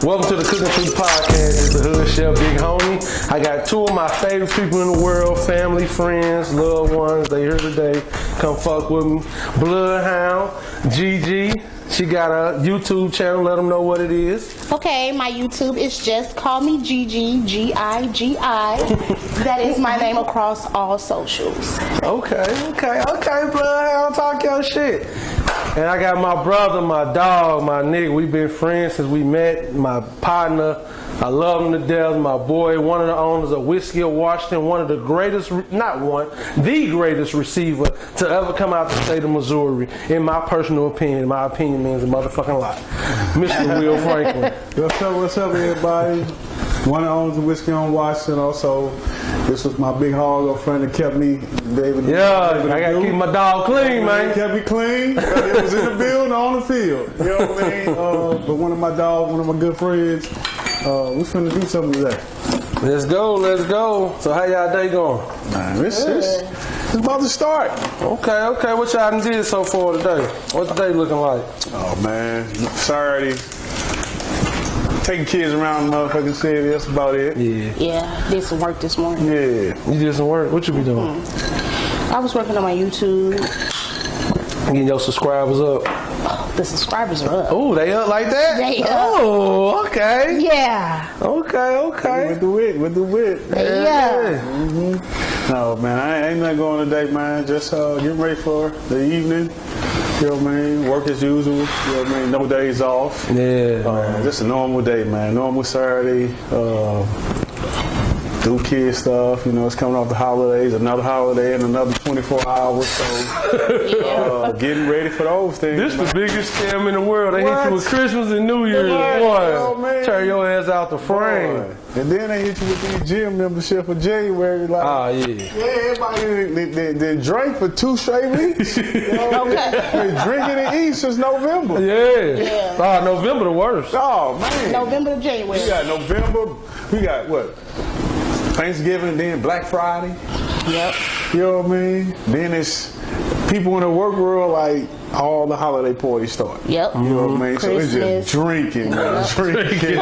Welcome to the Cooking Food Podcast. It's the Hood Chef Big Homie. I got two of my favorite people in the world, family, friends, loved ones. They here today. Come fuck with me. Bloodhound, Gigi. She got a YouTube channel. Let them know what it is. Okay, my YouTube is just call me Gigi, G-I-G-I. That is my name across all socials. Okay, Bloodhound, talk your shit. And I got my brother, my dog, my nigga. We've been friends since we met. My partner, I love him to death. My boy, one of the owners of Whiskey of Washington, one of the greatest, the greatest receiver to ever come out the state of Missouri, in my personal opinion. My opinion means a motherfucking lot. Mr. Will Franklin. What's up, everybody? One of the owners of Whiskey on Washington. Also, this was my big hog friend that kept me, David. Yeah, I gotta keep my dog clean, man. Kept me clean. It was in the building, on the field. You know what I mean? But one of my dogs, one of my good friends, we finna do something today. Let's go. So how y'all day going? Man, it's about to start. Okay. What y'all done did so far today? What's the day looking like? Oh man, Saturday. Taking kids around the motherfucking city, that's about it. Yeah, did some work this morning. Yeah. You did some work? What you be doing? I was working on my YouTube. Getting your subscribers up. The subscribers are up. Oh, they up like that? They up. Oh, okay. Yeah. Okay. With the wit. Yeah. Mm-hmm. No, man, I ain't nothing going today, man. Just getting ready for the evening. You know what I mean? Work as usual. You know what I mean? No days off. Yeah. Just a normal day, man. Normal Saturday. Do kid stuff. You know, it's coming off the holidays. Another holiday in another 24 hours. So, getting ready for those things. This man. the biggest scam in the world. They hit you with Christmas and New Year's. What? Boy, Oh, man. turn your ass out the frame. Boy. And then they hit you with these gym membership for January. Like, everybody they drank for 2 straight weeks. You know? Been drinking and eating since November. Yeah. Oh, November the worst. Oh, man. November to January. We got November. We got what? Thanksgiving, then Black Friday. Yep. You know what I mean? Then it's people in the work world, like, all the holiday parties start. Yep. You know what I mean? So it's Christmas. just drinking, man. Drinking.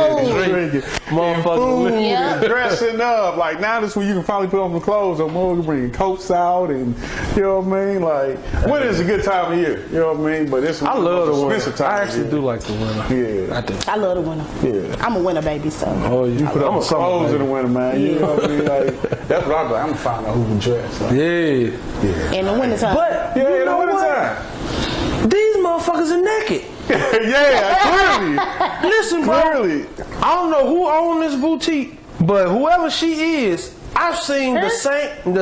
Motherfucker. Food Yeah. and dressing up. Like, now this when you can finally put on some clothes. I'm going to bring coats out and, you know what I mean? Like, winter is a good time of year. You know what I mean? But it's I love the winter. expensive time I of actually year. do like the winter. Yeah. I do. I love the winter. Yeah. I'm a winter baby, so. Oh, you Put I'm on a summer clothes in baby. the winter, man. You know what I mean? Like, that's what I'm like. I'm going to find out who can dress. Like, Yeah. In the wintertime. But yeah, you in the know winter what? time. These motherfuckers are naked. Yeah, Listen, bro. clearly. I don't know who owns this boutique, but whoever she is, I've seen the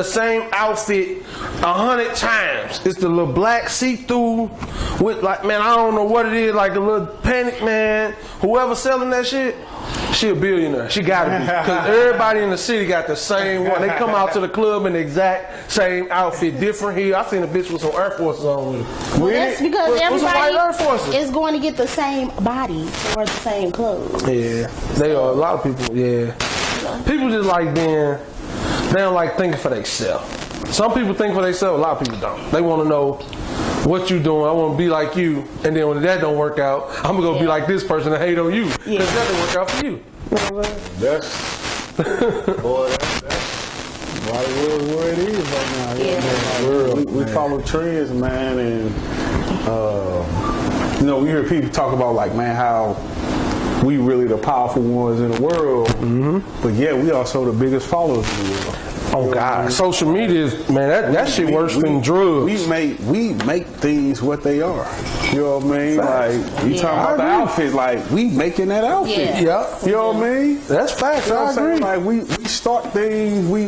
same outfit 100 times. It's the little black see-through with, like, man, I don't know what it is, like a little panic, man. Whoever selling that shit, she a billionaire. She gotta be. Because everybody in the city got the same one. They come out to the club in the exact same outfit, different here. I seen a bitch with some Air Forces on with her. Well, that's because What's the white Air Forces? everybody is going to get the same body or the same clothes. Yeah, they are a lot of people. Yeah, people just like being. They don't like thinking for themselves. Some people think for themselves. A lot of people don't. They want to know what you doing. I want to be like you, and then when that don't work out, I'm gonna go be like this person and hate on you because that didn't work out for you. You know what I'm saying? That's why the world where it is right now. Yeah. We follow trends, man, and you know, we hear people talk about, like, man, how we really the powerful ones in the world, but yeah, we also the biggest followers in the world. Oh God, social media is, man, that shit worse than drugs. We make things what they are. You know what I mean? Facts. Like, you talking about the outfit, like, we making that outfit. Yeah. Yep. You know what I mean? That's facts. You know I what I'm agree. saying? Like, we start things, we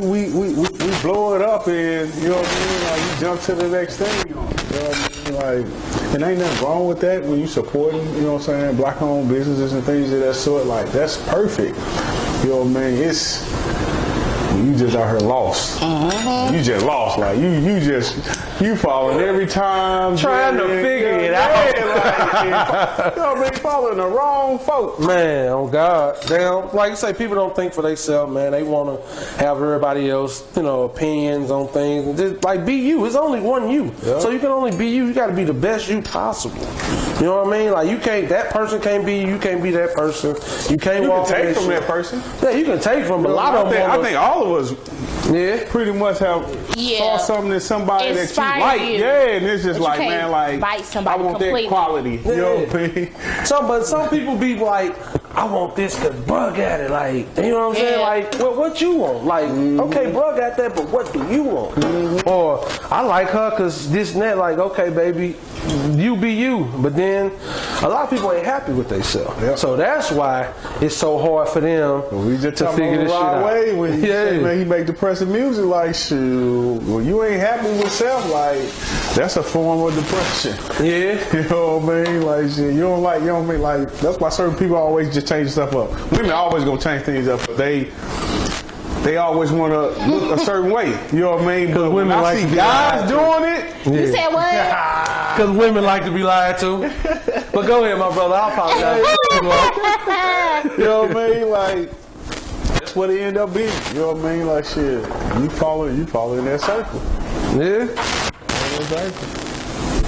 blow it up, and you know what I mean? Like, we jump to the next thing. You know what I mean? Like, and ain't nothing wrong with that when you supporting, you know what I'm saying, black-owned businesses and things of that sort. Like, that's perfect. You know what I mean? You just out here lost. You just lost. Like, you just You falling every time. Trying to figure it out. Like, you know what I mean? Following the wrong folks. Man, oh God. Damn, like you say, people don't think for themselves, man. They want to have everybody else, opinions on things. And just, like, be you. It's only one you. Yeah. So you can only be you. You got to be the best you possible. You know what I mean? Like, that person can't be you. You can't be that person. You can't walk You can take in from that person. Yeah, you can take from a lot of them. I think all of us Yeah. pretty much have saw something in somebody that you like. Yeah, and it's just like, man, like, I want that quality. You know what I mean? But some people be like, I want this because bruh got it. Like, you know what I'm saying? Like, what you want? Like, okay, bruh got that, but what do you want? Or, I like her because this and that. Like, okay, baby, you be you. But then, a lot of people ain't happy with themselves. Yep. So that's why it's so hard for them We just to figure this shit out. Way when you say, man, he make depressive music, like, shoot, well, you ain't happy with self, like, that's a form of depression. Yeah. You know what I mean? Like, shit, you don't mean, like, that's why certain people always just change stuff up. Women always gonna change things up, but they always want to look a certain way. You know what I mean? But when I see guys doing it, You said what? Because women like to be lied to. But go ahead, my brother. I apologize. you know what I mean? Like, that's what it end up being. You know what I mean? Like, shit, you follow in that circle. Yeah.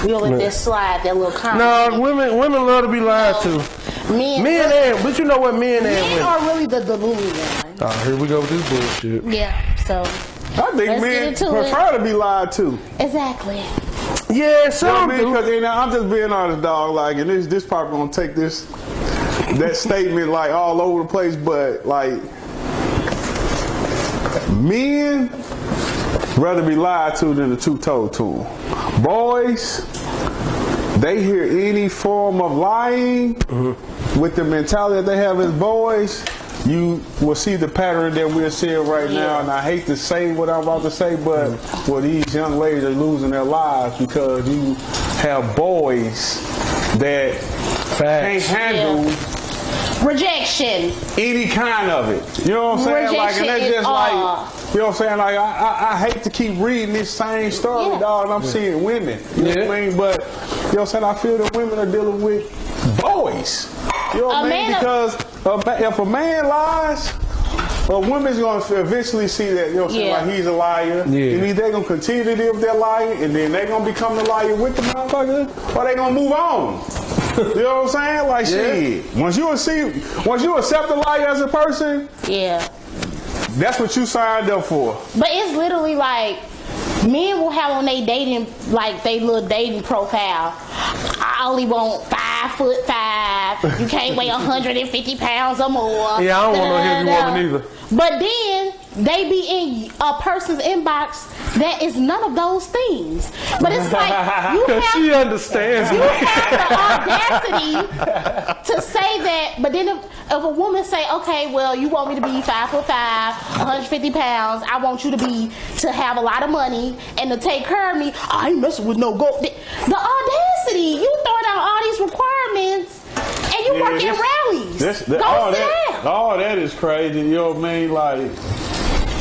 You'll let this slide, that little comment. No, women love to be lied to. Men and but you know what men and men women are really the deluded ones. Oh, here we go with this bullshit. Yeah, so I think Let's men get into prefer to be lied to. exactly. Yeah, You know what some I mean? do. Because I'm just being honest, dog. Like, and this probably gonna take that statement like all over the place, but like, men rather be lied to than the truth told to them. Boys, they hear any form of lying with the mentality that they have as boys. You will see the pattern that we're seeing right now, and I hate to say what I'm about to say, but these young ladies are losing their lives because you have boys that can't handle Rejection. any kind of it. You know what I'm saying? Like, and that's just like, you know what I'm saying? Like, I hate to keep reading this same story, dog, and I'm seeing women. You know what I mean? But, you know what I'm saying? I feel that women are dealing with boys. You know what I mean? Because if a man lies, a woman's going to eventually see that, you know what I'm saying, like, he's a liar. And either they're going to continue to live their lying, and then they're going to become the liar with the motherfucker, or they're going to move on. You know what I'm saying? Like, shit. Once you accept the liar as a person, that's what you signed up for. But it's literally like, men will have on their dating, like they little dating profile, I only want 5'5". You can't weigh 150 pounds or more. Yeah, I don't want no heavy woman either. But then they be in a person's inbox that is none of those things. But it's like she understands. You have the audacity to say that. But then if a woman say, okay, well, you want me to be 5'5", 150 pounds, I want you to have a lot of money and to take care of me, I ain't messing with no gold. The audacity, you throwing out all these requirements and you working rallies. All that is crazy. You know what I mean? Like,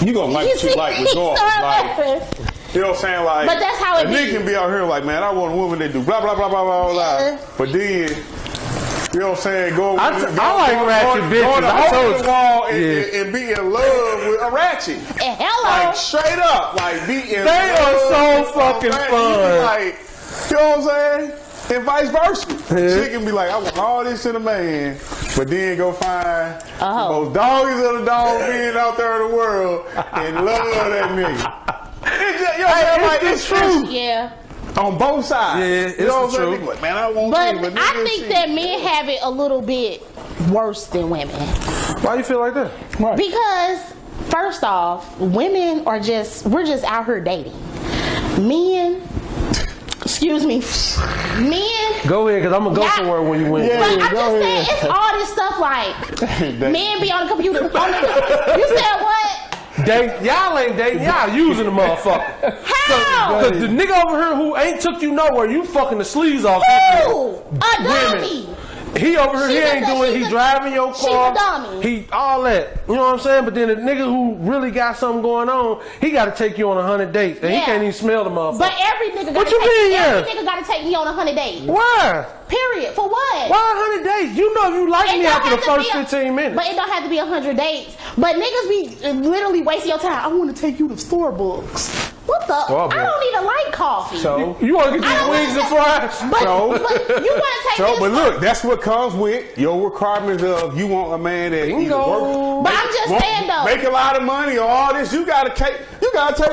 you gonna like what you like regardless. Like, you know what I'm saying? Like, but that's how it a nigga can be out here like, man, I want a woman that do blah blah blah blah blah blah. But then, you know what I'm saying? I like ratchet bitches. I told the wall and be in love with a ratchet. Hello. Like, straight up, like, be in love. They are so fucking fun. Like, you know what I'm saying? And vice versa. She can be like, I want all this in a man, but then go find the most doggies of the dog men out there in the world and love that nigga. It's just, you know what I'm saying? Like, it's true. Yeah. On both sides. Yeah, it's you know what I'm true. saying? Like, man, I want But you, but I think that men have it a little bit worse than women. Why you feel like that? Right. Because first off, women we're just out here dating. Men, men. Go ahead, because I'm going to go somewhere when you win. But I'm just saying, it's all this stuff like, men be on the computer. You said what? Y'all ain't dating, y'all using the motherfucker. How? Because the nigga over here who ain't took you nowhere, you fucking the sleeves off. Who? A dummy. He over here, he She's a- ain't doing. He she's a- driving your she's a car. dummy. He all that. You know what I'm saying? But then the nigga who really got something going on, he got to take you on 100 dates, and he Yeah. can't even smell the motherfucker. But every nigga What gotta you take mean, every yeah? nigga gotta take me on 100 dates. Why? Period. For what? Why 100 dates? You know you like It me don't after the have to first be 15 minutes. But it don't have to be 100 dates. But niggas be literally wasting your time. I want to take you to Starbucks. What the? Starbucks. I don't even like coffee. So, You want to get I these don't wings and wanna- fries? But, So- but you want to take me to but look, that's what comes with your requirements of you want a man that either Bingo. work, But I'm just won't saying, though. make a lot of money or all this. You gotta take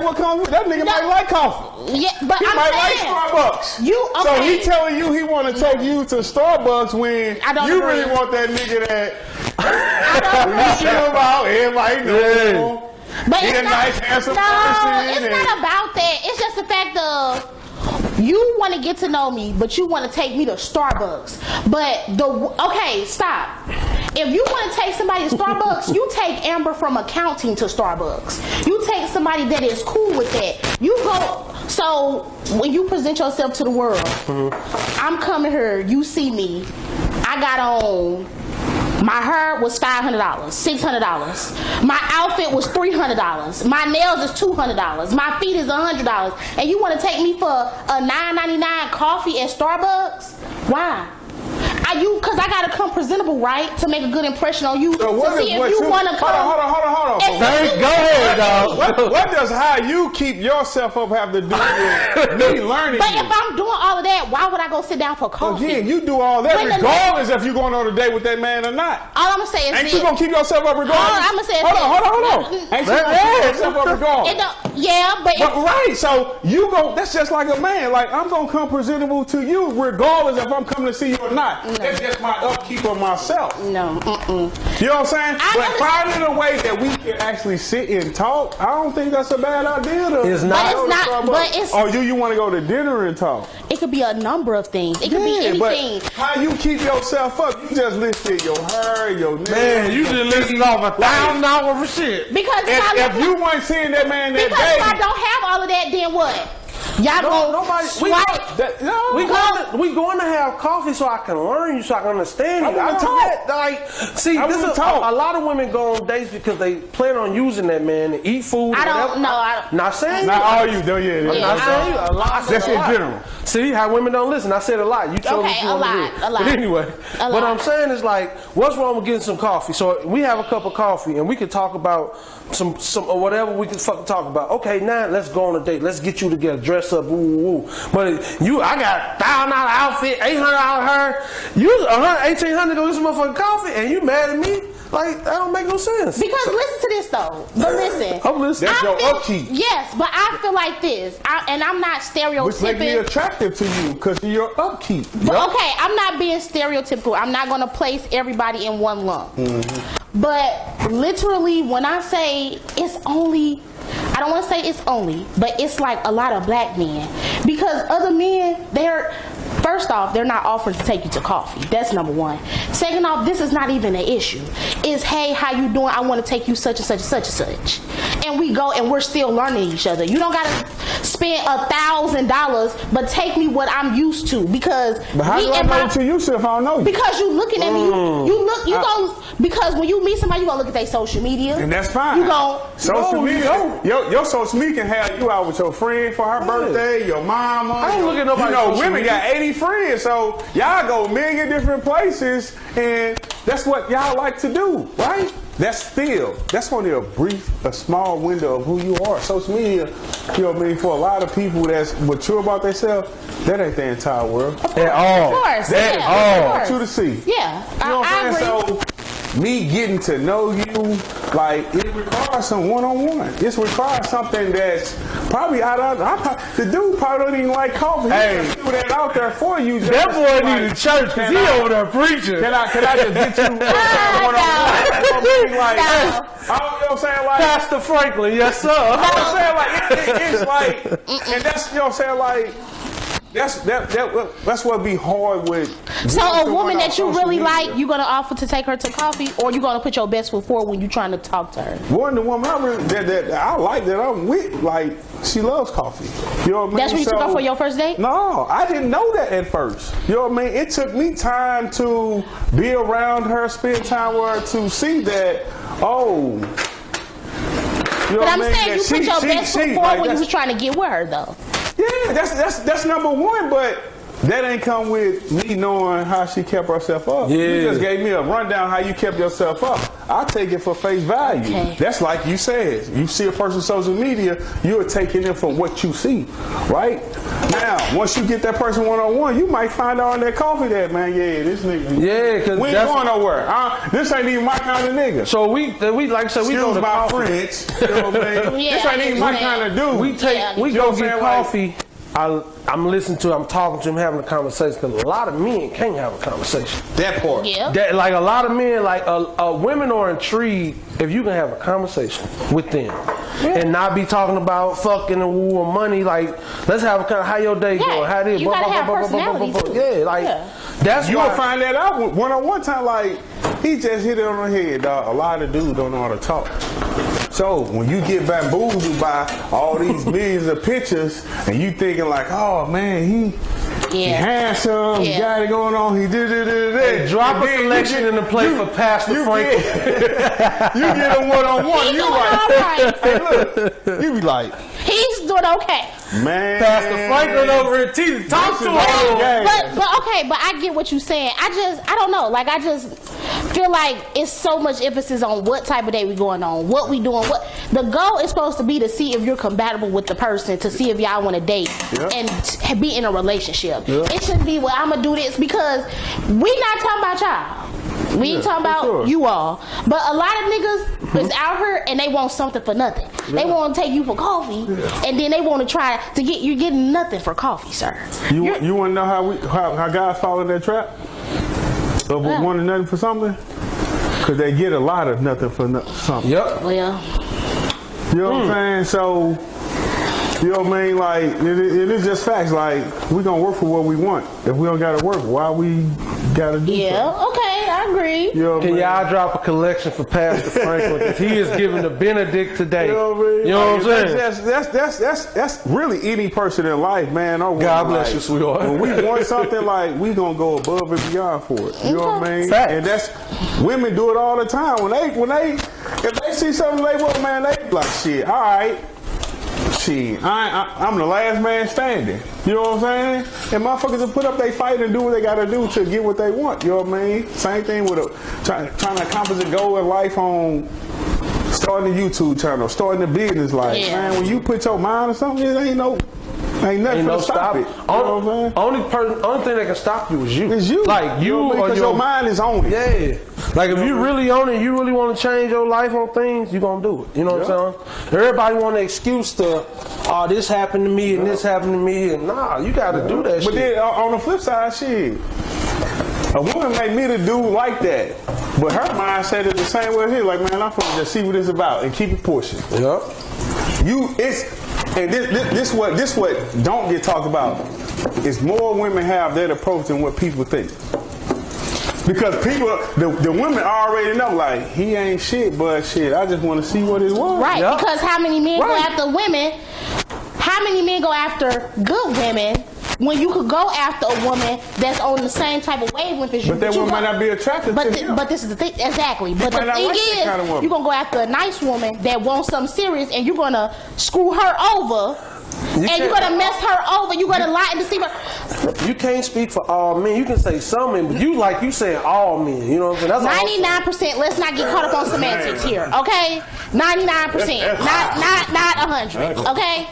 what comes with that nigga. No. Might like coffee. Yeah, but He I'm might saying. like Starbucks. So Okay. he telling you he want to take you to Starbucks when I don't you agree. really want that nigga that I don't you agree. feel about everybody know. But He it's a not, nice, handsome no, person, it's and- not about that. It's just the fact of you want to get to know me, but you want to take me to Starbucks. But okay, stop. If you want to take somebody to Starbucks, you take Amber from accounting to Starbucks. You take somebody that is cool with that. You go. So when you present yourself to the world, I'm coming here. You see me. I got on. My hair was $500, $600. My outfit was $300. My nails is $200. My feet is $100. And you want to take me for a $9.99 coffee at Starbucks? Why? Because I gotta come presentable, right, to make a good impression on you. So what to see is- if what you you- want to come. Hold on. If Thank you- go ahead, dog. What does how you keep yourself up have to do with me learning But you? if I'm doing all of that, why would I go sit down for coffee? Again, you do all that When the- regardless if you're going on a date with that man or not. All I'm gonna say is Ain't this. you gonna keep yourself up regardless? Hold on, I'ma say it Hold on. this. Ain't you gonna keep yourself up regardless? It don't, yeah, but But right, so you go. That's just like a man. Like I'm gonna come presentable to you, regardless if I'm coming to see you or not. That's just my upkeep of myself. no. Mm-mm. You know what I'm saying? I But understand. finding a way that we can actually sit and talk, I don't think that's a bad idea. To It's not. go But it's to not- Starbucks. but it's- Or you want to go to dinner and talk? It could be a number of things. It could be anything. But how you keep yourself up? You just listed your hair, your nails. Man, you just listed off $1,000 worth of shit. Because If you weren't seeing that man that because if I day, don't have all of that, then what? Y'all gonna nobody- we- swipe? We going to have coffee so I can learn you, so I can understand you. I wanna don't talk. see, I this wanna is talk. a lot of women go on dates because they plan on using that man to eat food. I or don't whatever. know. I don't- Not saying not you. all you do. Yeah, I'm yeah. not saying you. A lot. I said That's a in lot. general. See how women don't listen. I said a lot. You chose Okay, what you a want to lot, hear. a lot. But anyway, A what lot. I'm saying is like, what's wrong with getting some coffee? So we have a cup of coffee and we can talk about some or whatever we can fucking talk about. Okay, now let's go on a date. Let's get you together, dress up, woo woo woo. But I got $1,000 outfit, $800 hair. You $1,800 go get some motherfucking coffee, and you mad at me? Like that don't make no sense. Because listen to this though. But listen. I'm listening. That's I your feel- upkeep. Yes, but I feel like this, and I'm not Which make me stereotyping. attractive to you because of your upkeep. Okay, I'm not being stereotypical. I'm not gonna place everybody in one lump. But literally, when I say it's only, I don't want to say it's only, but it's like a lot of black men because other men, first off, they're not offering to take you to coffee. That's number one. Second off, this is not even an issue. It's, hey, how you doing? I want to take you such and such and such and such. And we go and we're still learning each other. You don't got to spend $1,000, but take me what I'm used to because But how me do I and know my- what you're used to if I don't know you? because you looking at me, you go because when you meet somebody, you gonna look at their social media, And that's fine. You gon' social media. Your social media can have you out with your friend for her birthday, your mama. I don't look at nobody's You know, social women media. got 80 friends, so y'all go a million different places, and that's what y'all like to do, right? That's only a small window of who you are. Social media, you know what I mean, for a lot of people that's mature about themselves, that ain't the entire world. At all. Of course, That yeah, all of want you course. to see. Yeah, You know what I I'm agree. saying? So, me getting to know you, like, it requires some one-on-one. It requires something that's probably the dude probably don't even like coffee. Hey. He just threw that out there for you. That just boy like, needed church because he can I- over there preaching. Can I just get you one-on-one? Like, No. you know what I'm saying? Like, Pastor Franklin, yes sir. I'm saying, like, it's like, and that's, you know what I'm saying, like, That's what be hard with. So a woman that you really media. like, you gonna offer to take her to coffee, or you gonna put your best foot forward when you trying to talk to her? One the woman that I like that I'm with, like she loves coffee. You know what I mean? That's what you took her for your first date? No, I didn't know that at first. You know what I mean? It took me time to be around her, spend time with her to see that. Oh. You know But I'm what I mean? saying you That put your best foot forward like when you that's- was trying to get with her, though. Yeah, that's number one, but that ain't come with me knowing how she kept herself up. Yeah. You just gave me a rundown how you kept yourself up. I take it for face value. Okay. That's like you said. You see a person's social media, you're taking it from what you see, right? Now, once you get that person one-on-one, you might find out on that coffee that, man, yeah, this nigga. Yeah, because We ain't going nowhere. This ain't even my kind of nigga. So we like I said, we go Excuse to my coffee. French. You know what I mean? Yeah, This ain't even my kind of dude. We take Yeah. we You know go what I'm get saying? Like- coffee. I'm listening to, I'm talking to him, having a conversation. Because a lot of men can't have a conversation. that part. Yeah. That, like a lot of men, like women are intrigued if you can have a conversation with them and not be talking about fucking and woo or money. Like, let's have a kind of how your day Yeah, going, how this, you gotta have personality, too. yeah, like Yeah. that's You why. will find that out one-on-one time. Like he just hit it on the head, dog. A lot of dudes don't know how to talk. So when you get bamboozled by all these millions of pictures, and you thinking like, oh man, he handsome, he Yeah. got it going on, he did it. Hey, drop a selection in the plate for Pastor Frank. You get a one-on-one, He's you doing like, all right. hey, look, you be like, He's doing okay. man, Pastor Franklin over here, T, talk to This is him. all game. But I get what you're saying. I don't know. Like, I just feel like it's so much emphasis on what type of day we going on, what we doing. What the goal is supposed to be to see if you're compatible with the person, to see if y'all want to date Yeah. and be in a relationship. Yeah. It shouldn't be, well, I'm gonna do this, because we not talking about y'all. We ain't talking about sure. you all. But a lot of niggas is out here and they want something for nothing. They want to take you for coffee, and then they want to try to get you getting nothing for coffee, sir. You You're- want to know how guys fall in that trap of Yeah. wanting nothing for something? Because they get a lot of nothing for something. Yep. Well, You know what I'm saying? So, you know what I mean? Like, it is just facts. Like, we gonna work for what we want. If we don't gotta work, why we gotta do yeah, something? okay, I agree. You know what I Can mean? y'all drop a collection for Pastor Franklin? Because he is giving the Benedict today. You know what I mean? You know Like, what I'm saying? That's really any person in life, man. Or God woman, bless like, you, sweetheart. When we want something, like, we gonna go above and beyond for it. You know what I mean? Facts. And that's women do it all the time. If they see something they want, man, they be like, shit, all right. Shit, I'm the last man standing. You know what I'm saying? And motherfuckers will put up they fight and do what they gotta do to get what they want. You know what I mean? Same thing with trying to accomplish a goal in life on starting a YouTube channel, starting a business. Like, Yeah. man, when you put your mind on something, it ain't nothing Ain't to no stop it. You know what I'm saying? Only thing that can stop you is you. It's you. Like you know what I mean? or 'Cause your mind is on it. Yeah. Like if you really on it, you really want to change your life on things, you gonna do it. You know what I'm saying? Everybody want an excuse to, oh, this happened to me and this happened to me, and nah, you got to do that But shit. then on the flip side, shit, a woman may meet a dude like that, but her mindset is the same way here. Like, man, I'm finna just see what it's about and keep it pushing. Yep. This what don't get talked about is more women have that approach than what people think. Because the women already know, like, he ain't shit, but shit, I just want to see what it was. Right, Yep. because how many men go Right. after women? How many men go after good women when you could go after a woman that's on the same type of wavelength as you? But that you woman go- might not be attracted But to him. but this is the thing, exactly. But the might not thing like that is, kind of woman. you're gonna go after a nice woman that wants something serious, and you're gonna screw her over, and you're can't- gonna mess her over. You're gonna lie and deceive her. You can't speak for all men. You can say some men, but you saying all men. You know what I'm saying? That's all. 99%. Let's not get caught up on semantics here, okay? 99%, not 100. Okay,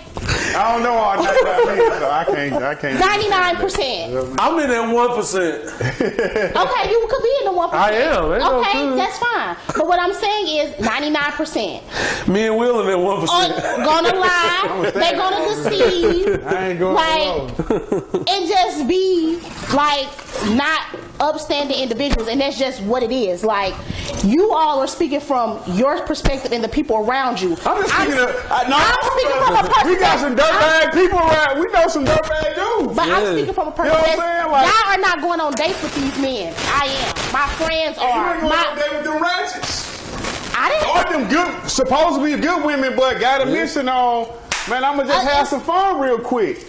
I don't know all that about me, so I can't. 99%. I'm in that 1%. Okay, you could be in the 1%. I am. Ain't no Okay, good. that's fine. But what I'm saying is 99%. Me and Will in that 1%. Gonna lie, they gonna deceive, I ain't going like, and just be like not upstanding individuals, and that's just what it is. Like, you all are speaking from your perspective and the people around you. I'm just speaking I'm speaking from a person we got got some dirtbag people around. We know some dirtbag dudes. But I'm speaking from a person You know what I'm that saying? Like- y'all are not going on dates with these men. I am. My friends You are. ain't going there with them ratchets. I didn't. Or them good, supposedly good women, but got a mission on. Man, I'ma just have some fun real quick.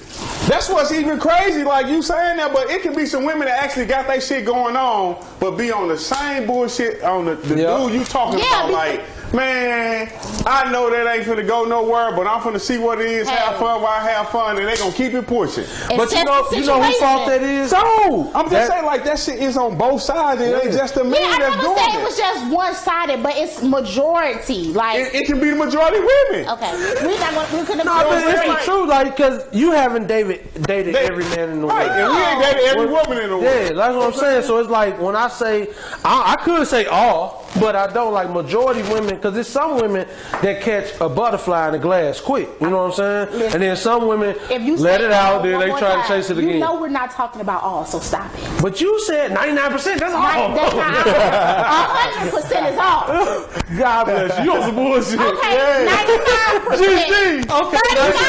That's what's even crazy, like you saying that, but it can be some women that actually got their shit going on, but be on the same bullshit on the dude you talking about. Like, man, I know that ain't finna go nowhere, but I'm finna see what it is, have fun while I have fun, and they gonna keep it pushing. But you know whose fault that is? So, I'm just saying, like, that shit is on both sides, and it ain't just the man I that's never doing said it. it was just one-sided, but it's majority. Like, It can be the majority women. okay, we couldn't. No, but it's true, like, because you haven't dated every man in the world. Right, and we ain't dated every woman in the world. Yeah, that's what I'm saying. So it's like when I say, I could say all, but I don't. Like majority women, because there's some women that catch a butterfly in a glass quick. You know what I'm saying? And then some women If you let say it out, all then one they more try to time, chase it again. You know we're not talking about all, so stop it. But you said 99%. That's all. That's not 100% is all. God bless you. You on some bullshit. Okay, 99%. GG. Okay,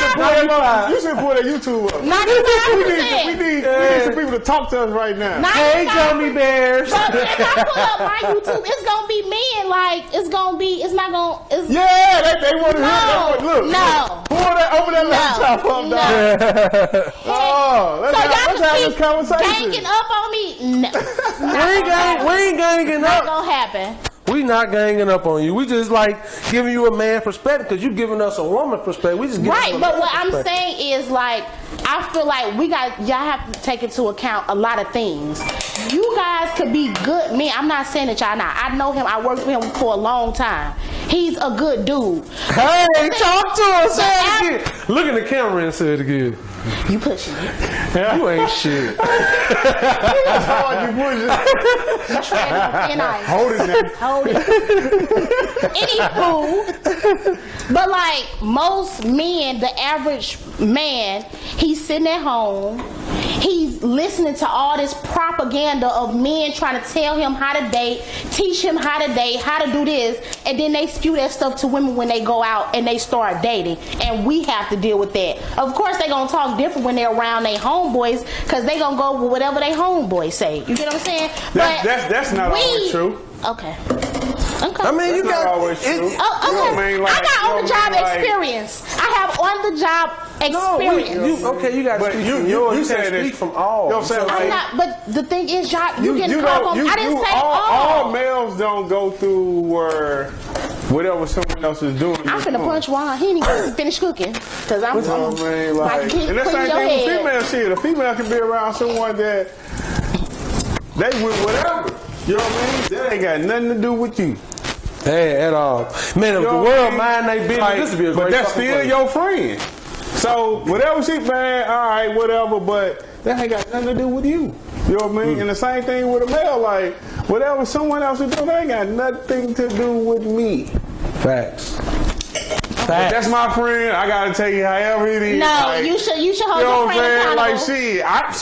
99%. You should put a YouTube up. 99%. We need some people to talk to us right now. Hey, gummy bears. But if I pull up my YouTube, it's gonna be men. Like it's not gonna. It's, Yeah, they want to No, hear. Look, no. pull that over that laptop up, no. dog. Oh, let's So have y'all this just keep conversation. ganging up on me. No, We ain't ganging not up. gonna happen. We not ganging up on you. We just like giving you a man perspective because you giving us a woman perspective. We just giving Right, you a but man what I'm perspective. saying is like I feel like y'all have to take into account a lot of things. You guys could be good men. I'm not saying that y'all not. I know him. I worked with him for a long time. He's a good dude. Hey, talk to us. Say But it again. Look in the camera and say it again. You pushing it. You ain't shit. That's hard you push it. Thin ice. Hold it now. Hold it. Anywho, but like most men, the average man, he's sitting at home. He's listening to all this propaganda of men trying to tell him how to date, teach him how to date, how to do this, and then they spew that stuff to women when they go out and they start dating, and we have to deal with that. Of course, they gonna talk different when they're around their homeboys, because they gonna go with whatever they homeboys say. You get what I'm saying? That's not always true. Okay. Okay. I mean, you That's not got always true. Oh, okay. You know what I mean? Like, I got on the you know what I job mean? Like- experience. I have on the job experience. You got to But speak you from yours. You said can't it. speak from all. You know what I'm saying? I'm Like, not, but the thing is, y'all, you getting caught on. I didn't say all males don't go through where whatever someone else is doing. I'm finna punch Juan. He ain't even finished cooking. Because I'm You know what I mean? Like, keep and that's the putting same your thing with head. female shit. A female can be around someone that they with whatever. You know what I mean? That ain't got nothing to do with you. Hey, at all. Man, if You the know what world I mean? mind they business, Like, this would be a great but that's fucking still place. your friend. So whatever she bad, all right, whatever. But that ain't got nothing to do with you. You know what I mean? And the same thing with a male. Like whatever someone else is doing, that ain't got nothing to do with me. Facts. But that's my friend. I gotta tell you, however it is. No, like, you should hold You know your what I'm friend saying? accountable. Like,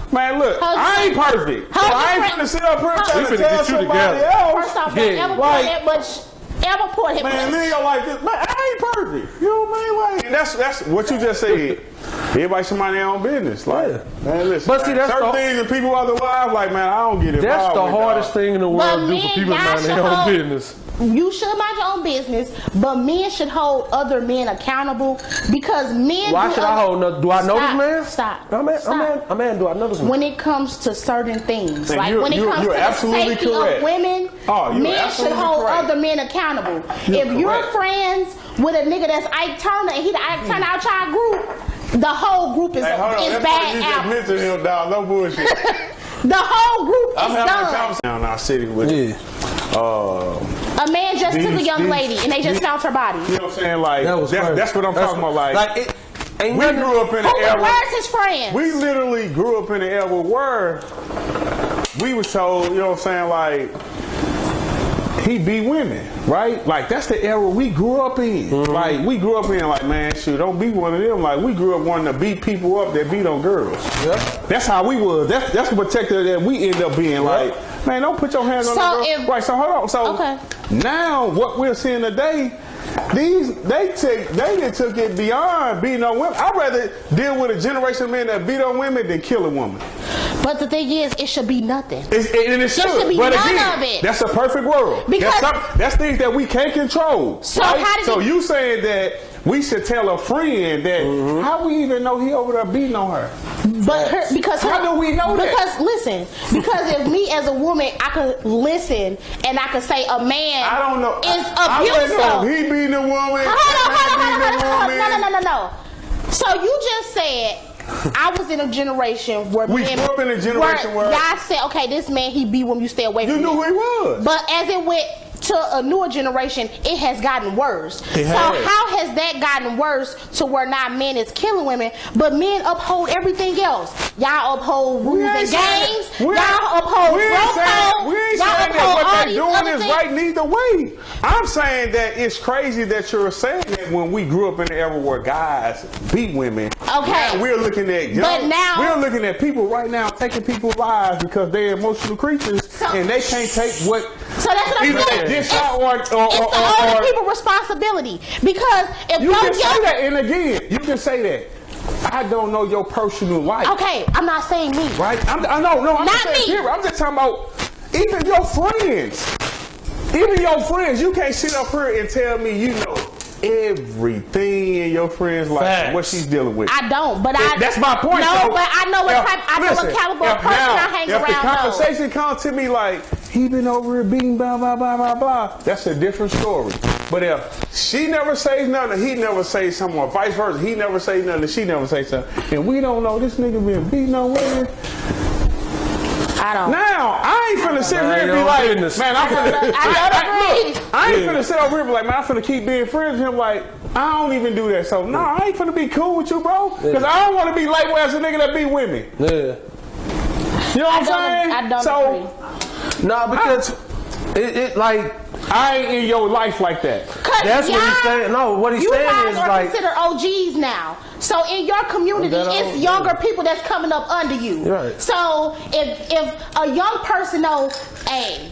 shit, man, look, Hold I ain't your- perfect. So hold I your ain't friend- finna sit up here hold- trying We to finna tell get you somebody together. else. First off, Yeah, don't ever like- pour that much. Ever pour that Man, much. live your life. Man, I ain't perfect. You know what I mean? Like, and that's what you just said. Everybody should mind their own business. Like, Yeah. man, listen. But see, man, that's certain the- things and people other lives, like, man, I don't get involved. That's the with, hardest dog. thing in the But world to do men, for people to y'all mind should their own hold- business. You should mind your own business, but men should hold other men accountable because men. Why do should I hold? Do I know this Stop. man? Stop. A man. Do I know this man? When it comes to certain things, Man, like you're- when it you're- comes you're to the absolutely safety correct. of women, Oh, you're men should absolutely hold correct. other men accountable. You're If you're correct. friends with a nigga that's Ike Turner and he the Ike Turner out y'all group, the whole group is, Hey, hold on. is That's why you bad just out. mentioned him, dog. No bullshit. The whole group I'm is having a done. conversation now in our city with A man just took a young these- lady and they just found her body. you know what I'm saying? Like, That was crazy. that's what I'm talking about. Like, it ain't we nothing. grew up in the era. Where's his friends? We literally grew up in the era where we was told, you know what I'm saying, like, he beat women, right? Like, that's the era we grew up in. Like, we grew up in, like, man, shoot, don't be one of them. Like, we grew up wanting to beat people up that beat on girls. Yep. That's how we was. That's the protector that we end up being. Like, man, don't put your hands on So the girl. if- Right, so hold on. So Okay. now what we're seeing today, They took it beyond beating on women. I'd rather deal with a generation of men that beat on women than kill a woman. But the thing is, it should be nothing. And it should be but none again, of it. that's a perfect world. Because- That's things that we can't control. So right? how did So it- you saying that we should tell a friend that how we even know he over there beating on her? But How do we know that? Because listen, because if me as a woman, I could listen and I could say a man I don't know. is I abusive. don't know if he beating a woman. Hold on. No. So you just said I was in a generation where We men grew up in a generation where- y'all said, okay, this man he beat women, you stay away You from knew him. who he was. But as it went to a newer generation, it has gotten worse. It so has. how has that gotten worse to where now men is killing women, but men uphold everything else? Y'all uphold rules and games. Y'all uphold we ain't bro saying, code. we ain't Y'all saying that uphold what all they're these doing other is things. right neither way. I'm saying that it's crazy that you're saying that when we grew up in the era where guys beat women. Okay. Now we're looking at But now- we're looking at people right now taking people's lives because they're emotional creatures and they can't take what So that's what I'm either saying. they dish It's- out or It's the older people's responsibility because if you your can say young, that, and again, you can say that. I don't know your personal life. okay, I'm not saying me. Right? I'm Not just saying me. period. I'm just talking about even your friends. Even your friends, you can't sit up here and tell me you know everything in your friend's life, Facts. what she's dealing with. I don't, but That's my point. No, So, but I know what if- type. I know listen, what caliber of if person now, I hang if around. the though. conversation comes to me like he been over here beating blah blah blah blah blah, that's a different story. But if she never says nothing, he never says something, or vice versa, he never says nothing, she never says something, and we don't know this nigga been beating on women. I don't. Now, I ain't finna sit here and be your like, business. man, I'm finna. I don't agree. I ain't finna sit over here and be like, man, I'm finna keep being friends with him. Like, I don't even do that. So, no, I ain't finna be cool with you, bro. Because I don't want to be labeled as a nigga that beat women. Yeah. You know what I'm saying? I don't so, agree. Nah, because it like I ain't in your life like that. that's what he's saying. No, what he's You saying guys is are like considered OGs now. So in your community, That it's old, younger people that's coming up under you. Right. So if a young person knows, hey,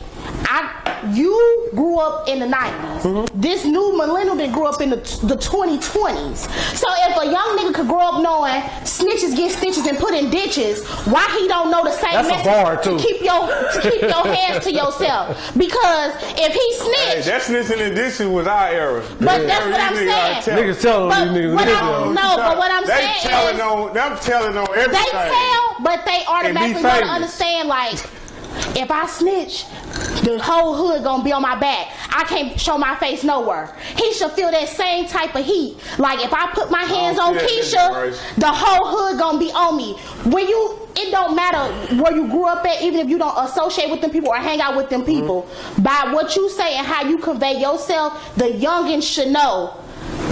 you grew up in the 90s. Mm-hmm. This new millennial that grew up in the 2020s. So if a young nigga could grow up knowing snitches get stitches and put in ditches, why he don't know the same That's a message bar, too. to keep your hands to yourself? Because if he Hey, snitched, that snitching and dishing was our era. but that's what I'm saying. niggas telling But these niggas. what niggas, I'm- no, but what I'm they saying telling is- on, them telling on everything. They tell, but they automatically And be don't famous. understand, like, if I snitch, the whole hood gonna be on my back. I can't show my face nowhere. He should feel that same type of heat. Like, if I put my hands on see that Keisha, generation. the whole hood gonna be on me. It don't matter where you grew up at, even if you don't associate with them people or hang out with them people. By what you say and how you convey yourself, the youngins should know.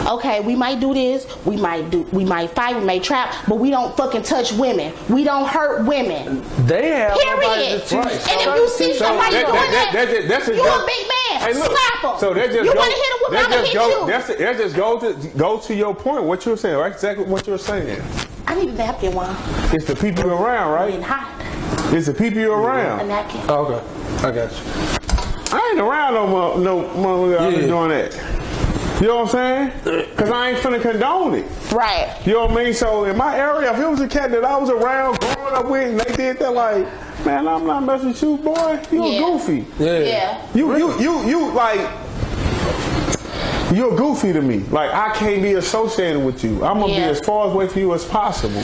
Okay, we might do this, we might fight, we may trap, but we don't fucking touch women. We don't hurt women. They have nobody Period. to teach. And if you see somebody doing that, that's you a big man. Hey, look, Slap him. So that just you go, want to hit a woman, that I'm gonna just hit go, you. that just go to your point. What you're saying, right? Exactly what you're saying. I need a napkin, one. It's the people you around, Getting right? hot. It's the people you A around. napkin. Oh, okay, I got you. I ain't around no motherfucker out there doing that. You know what I'm saying? Because I ain't finna condone it. Right. You know what I mean? So in my area, if it was a cat that I was around growing up with, and they did that, like, man, I'm not messing with you, boy. You Yeah. a goofy. Yeah. You like. You're goofy to me. Like, I can't be associated with you. I'm gonna be Yeah. as far away from you as possible.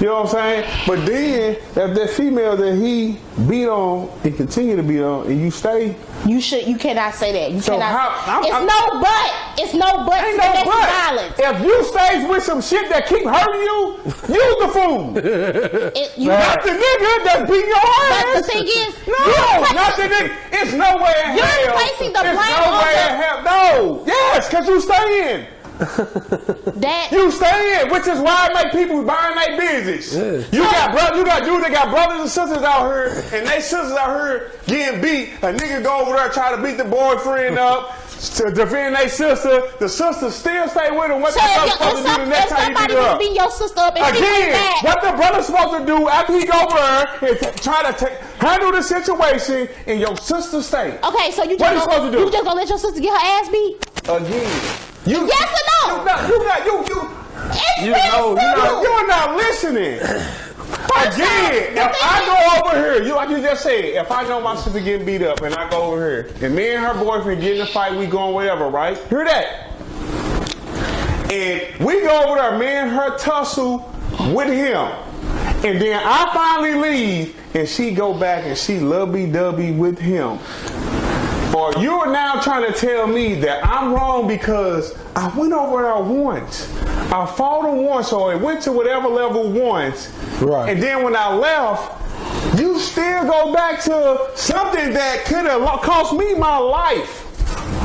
You know what I'm saying? But then, if that female that he beat on and continue to beat on, and you stay, You cannot say that. You So cannot. how- It's I'm- no but. It's no but ain't to no domestic but. violence. If you stays with some shit that keep hurting you, you the fool. Not the nigga that's beating your ass. But the thing is, no, not the nigga. It's no way in You're hell. placing the It's blame no on way the- in hell. No. Yes, because you stay in. that You stay in, which is why I make people buying their business. Yeah. You got dudes that got brothers and sisters out here, and they sisters out here getting beat. A nigga go over there try to beat the boyfriend up to defend their sister. The sister still stay with him. What So the fuck if supposed to do the if next time he somebody beat her was up? beating your sister up and she went Again, back, what the brother's supposed to do after he go over her is try to handle the situation in your sister's state. okay, so you What just you supposed to do? you just gonna let your sister get her ass beat? again. You, Yes or no? It's You really know, simple. You're not listening. Again, if I go over here, like you just said, if I know my sister getting beat up and I go over here, and me and her boyfriend get in a fight, we going whatever, right? Hear that? And we go over there, me and her tussle with him. And then I finally leave, and she go back and she lovey-dovey with him. Or you're now trying to tell me that I'm wrong because I went over there once. I fought him once, or it went to whatever level once. Right. And then when I left, you still go back to something that could have cost me my life.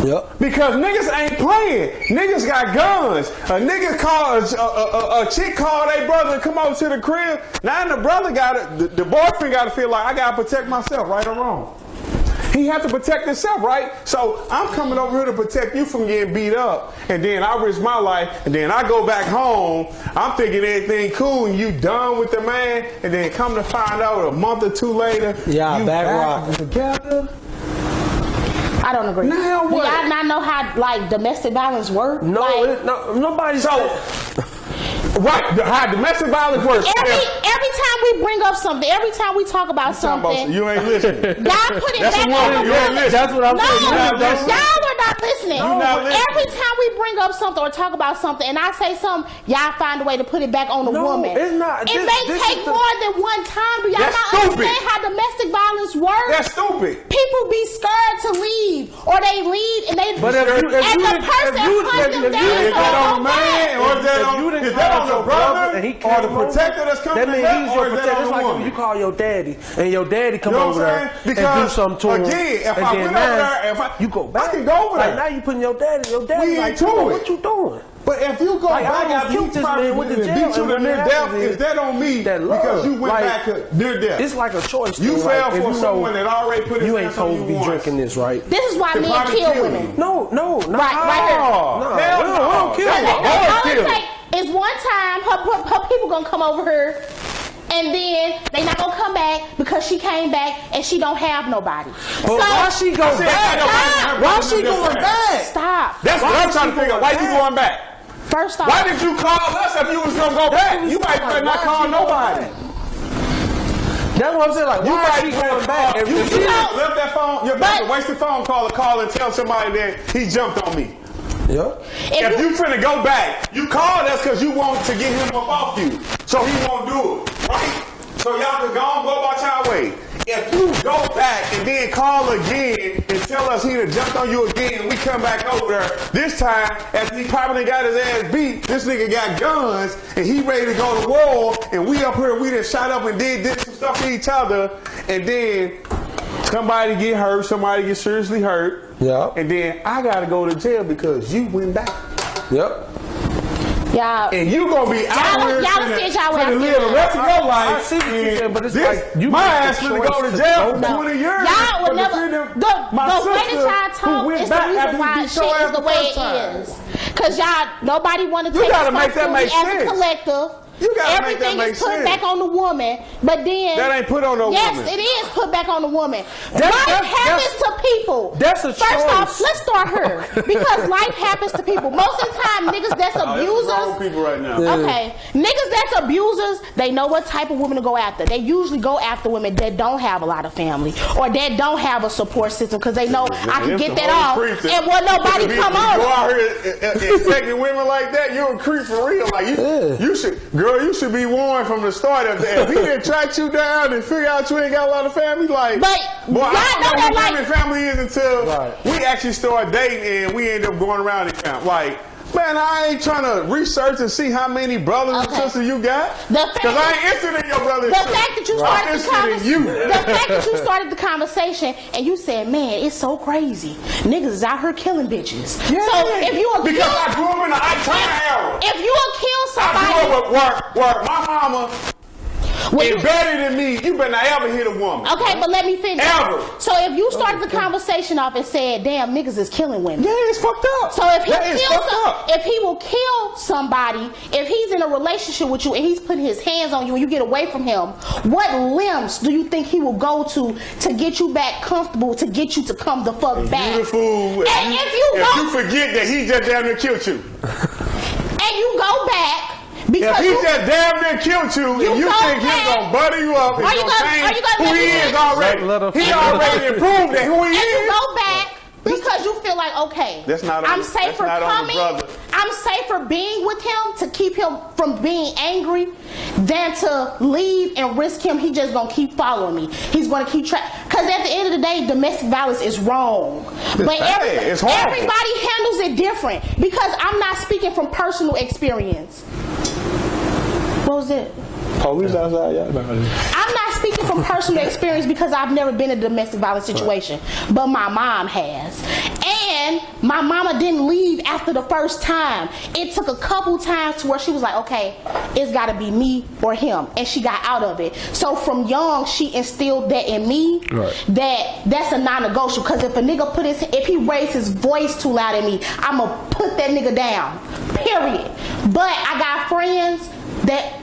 Yep. Because niggas ain't playing. Niggas got guns. A nigga called a chick called their brother to come over to the crib. Now the brother the boyfriend got to feel like I got to protect myself, right or wrong. He has to protect himself, right? So I'm coming over here to protect you from getting beat up, and then I risk my life, and then I go back home. I'm thinking everything cool, and you done with the man, and then come to find out a month or two later, Yeah, you back back rock. together. I don't agree. Now what? Do y'all not know how like domestic violence work? No, Like, nobody's. Right, how domestic violence works. every time we bring up something, every time we talk about something, You ain't listening. y'all put it That's back a on woman. the You ain't woman. listening. That's what I'm No, saying. y'all are not listening. You not listening. Every time we bring up something or talk about something, and I say something, y'all find a way to put it back on the No, woman. it's not. It This- may this take is the- more than one time. Do y'all That's not stupid. understand how domestic violence works? That's stupid. People be scared to leave, or they leave and they. But if you- if and you- the person if you- hunt if them you- down. Is so that they on don't the man, back. or is that If on, you didn't is that call on your the brother, brother and he or came the over, protector that's coming that to means help, he's or your is that protector. on It's the like woman? if you call your daddy and your daddy come You know over what I'm there saying? and do Because, something to him. again, if and I then went now over there, if you go back. I can go over Like there. now you putting your daddy We like, into come on, it. what you doing? But if you go Like, I back almost after killed you this probably man with the beat jail, you and to what near happens death, is that on me? that love. Because you went Like, back to near death. It's like a choice. You thing. fell Like, if for you know someone that already put his you hands ain't supposed on to you be once. drinking this, right? This is why They men probably kill kill women. you. No, Right here. Oh, hell we no. don't kill That's them. a All hard it kill. take is one time her people gonna come over here, and then they not gonna come back because she came back and she don't have nobody. But why she go I said, ain't nobody in her back? Why business she doing going that. back? Stop. That's Why what I'm is trying she to figure out. going Why you back? going back? First off, Why did you call us if you was gonna go back? You might better not call nobody. That's what I'm saying. Like, You why might she going back? If You she- left that phone. You're about to waste the phone call to call and tell somebody that he jumped on me. Yeah. If you finna go back, you called us because you want to get him up off you. So he won't do it, right? So y'all can go about y'all way. If you go back and then call again and tell us he done jumped on you again, and we come back over there, this time, after he probably got his ass beat, this nigga got guns, and he ready to go to war, and we up here, we done shot up and did some stuff to each other, and then somebody get hurt, somebody get seriously hurt, Yeah. and then I gotta go to jail because you went back. Yep. y'all. And you gonna be out Y'all- here y'all finna- see y'all finna when I live the see rest of I- your life. I see what you're and saying, but it's this, like you my make the ass finna choice go to to jail go for back. 20 years. Y'all would for never. defending The my way that sister y'all who talk went is the back reason after why you shit beat your is ass the the way first it time. is. Cause y'all, nobody want to You take gotta make that make responsibility as a sense. collective. You gotta make that Everything make is put sense. back on the woman, but then That ain't put on no yes, woman. it is put back on the woman. That's- Life that's- happens to people. that's a First off, choice. let's start here because life happens to people. Most of the time, niggas that's abusers. people right now. Okay, niggas that's abusers, they know what type of women to go after. They usually go after women that don't have a lot of family or that don't have a support system because they know I can get that off and won't nobody come Go on. out here expecting women like that, you're a creep for real. Like you should, girl, you should be warned from the start. If he didn't track you down and figure out you ain't got a lot of family, like, But boy, y'all I know don't that, know like- what family is until Right. we actually start dating and we end up going around and count. Like, man, I ain't trying to research and see how many brothers and Okay. sisters you got. The fact Because I ain't interested in your brothers. The fact that you started I'm the interested in you. the fact that you started the conversation and you said, "Man, it's so crazy. Niggas is out here killing bitches." Yeah. So if you a Because kill, I grew up in the I-time era. if you a kill I grew somebody, up where my mama and better than me, you better not ever hit a woman. Okay, but let me finish. Ever. So if you started the conversation off and said, "Damn, niggas is killing women," Yeah, it's fucked up. so if he That is fucked up. if he will kill somebody, if he's in a relationship with you and he's putting his hands on you and you get away from him, what limbs do you think he will go to get you back comfortable, to get you to come the fuck back? Beautiful. And if you forget that he just damn near killed you. and you go back because If he just damn near killed you, and you go think he's back. gonna butter you up and Are you gonna gonna- change are you gonna who let he me is finish? already, Let her he finish. already proved that who he and you is. go back because you feel like, okay, That's not on I'm the- safer that's not on the coming, brother. I'm safer being with him to keep him from being angry than to leave and risk him. He just gonna keep following me. He's gonna keep track. Because at the end of the day, domestic violence is wrong. But bad. It's horrible. everybody handles it different. Because I'm not speaking from personal experience. What was it? Police outside, yeah. I'm not speaking from personal experience because I've never been in a domestic violence situation, but my mom has. And my mama didn't leave after the first time. It took a couple times to where she was like, okay, it's got to be me or him, and she got out of it. So from young, she instilled that in me, that's a non-negotiable. Because if a nigga if he raised his voice too loud at me, I'ma put that nigga down. Period. But I got friends that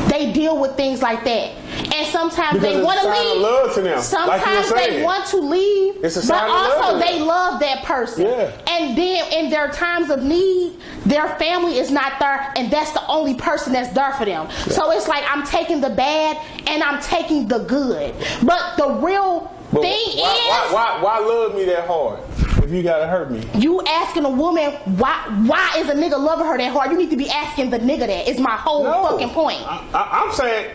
they deal with things like that, and sometimes Because they it's want a to sign of leave. love to them, Sometimes like you were they saying. want to leave, It's a but sign of love also to they them. love that person. Yeah. And then in their times of need, their family is not there, and that's the only person that's there for them. So it's like I'm taking the bad and I'm taking the good. But the real But thing why love me that hard if you gotta hurt me? you asking a woman why is a nigga loving her that hard? You need to be asking the nigga that. Is my whole fucking point. I'm saying,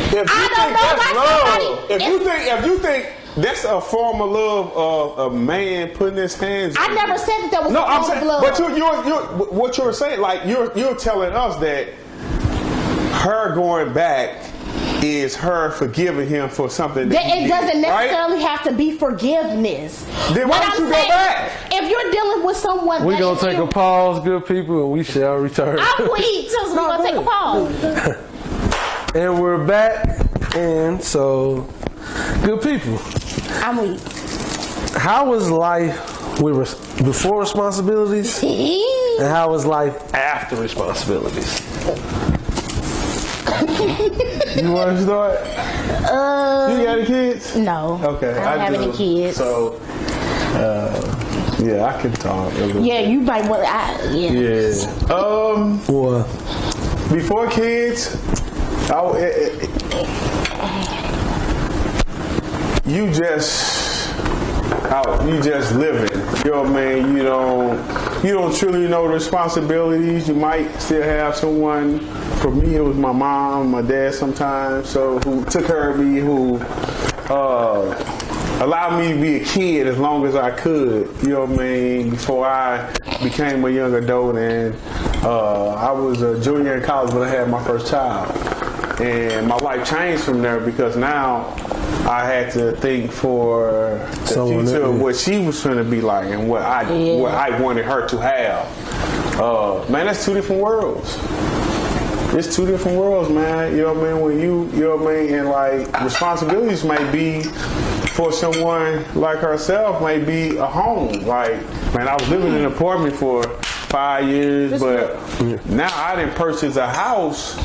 if you I don't think know that's why love, somebody- if you think that's a form of love of a man putting his hands. I on never you. said that was No, a I'm form of saying, love. but what you're saying, like you're telling us that her going back is her forgiving him for something that he It doesn't did, right? necessarily have to be forgiveness. Then why don't you go back? If you're dealing with someone We that gonna is take a pause, good people, and we shall return. I'm weak, so we're gonna take a pause. And we're back, and so, good people, I'm weak. how was life before responsibilities, and how was life after responsibilities? You want to start? You got any kids? No. Okay, I don't have do. any kids. So, yeah, I can talk. A little Yeah, bit. you might want. Yeah. Yeah. What? Before kids, you just living. You know what I mean? You don't truly know the responsibilities. You might still have someone. For me, it was my mom, my dad sometimes. So who took care of me, who allowed me to be a kid as long as I could. You know what I mean? Before I became a young adult, and I was a junior in college when I had my first child. And my life changed from there because now I had to think for the Someone future of that- what she was going to be like and what I wanted her to have. Man, that's two different worlds. It's two different worlds, man. You know what I mean? When you know what I mean? And like responsibilities may be for someone like herself, may be a home. Like, man, I was living in an apartment for 5 years, but now I didn't purchase a house.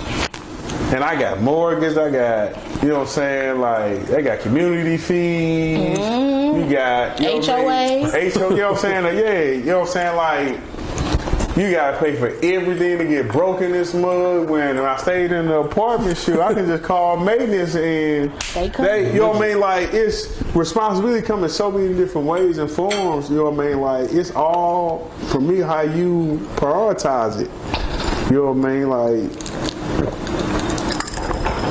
And I got mortgage, I got, you know what I'm saying, like, I got community fees, you got, you know what I mean? HOA. You know what I'm saying? Like, yeah, you know what I'm saying, like, you gotta pay for everything to get broke in this mud. When I stayed in the apartment, shoot, I can just call maintenance and they, you know what I mean? Like, it's responsibility come in so many different ways and forms. You know what I mean? Like, it's all for me how you prioritize it. You know what I mean? Like,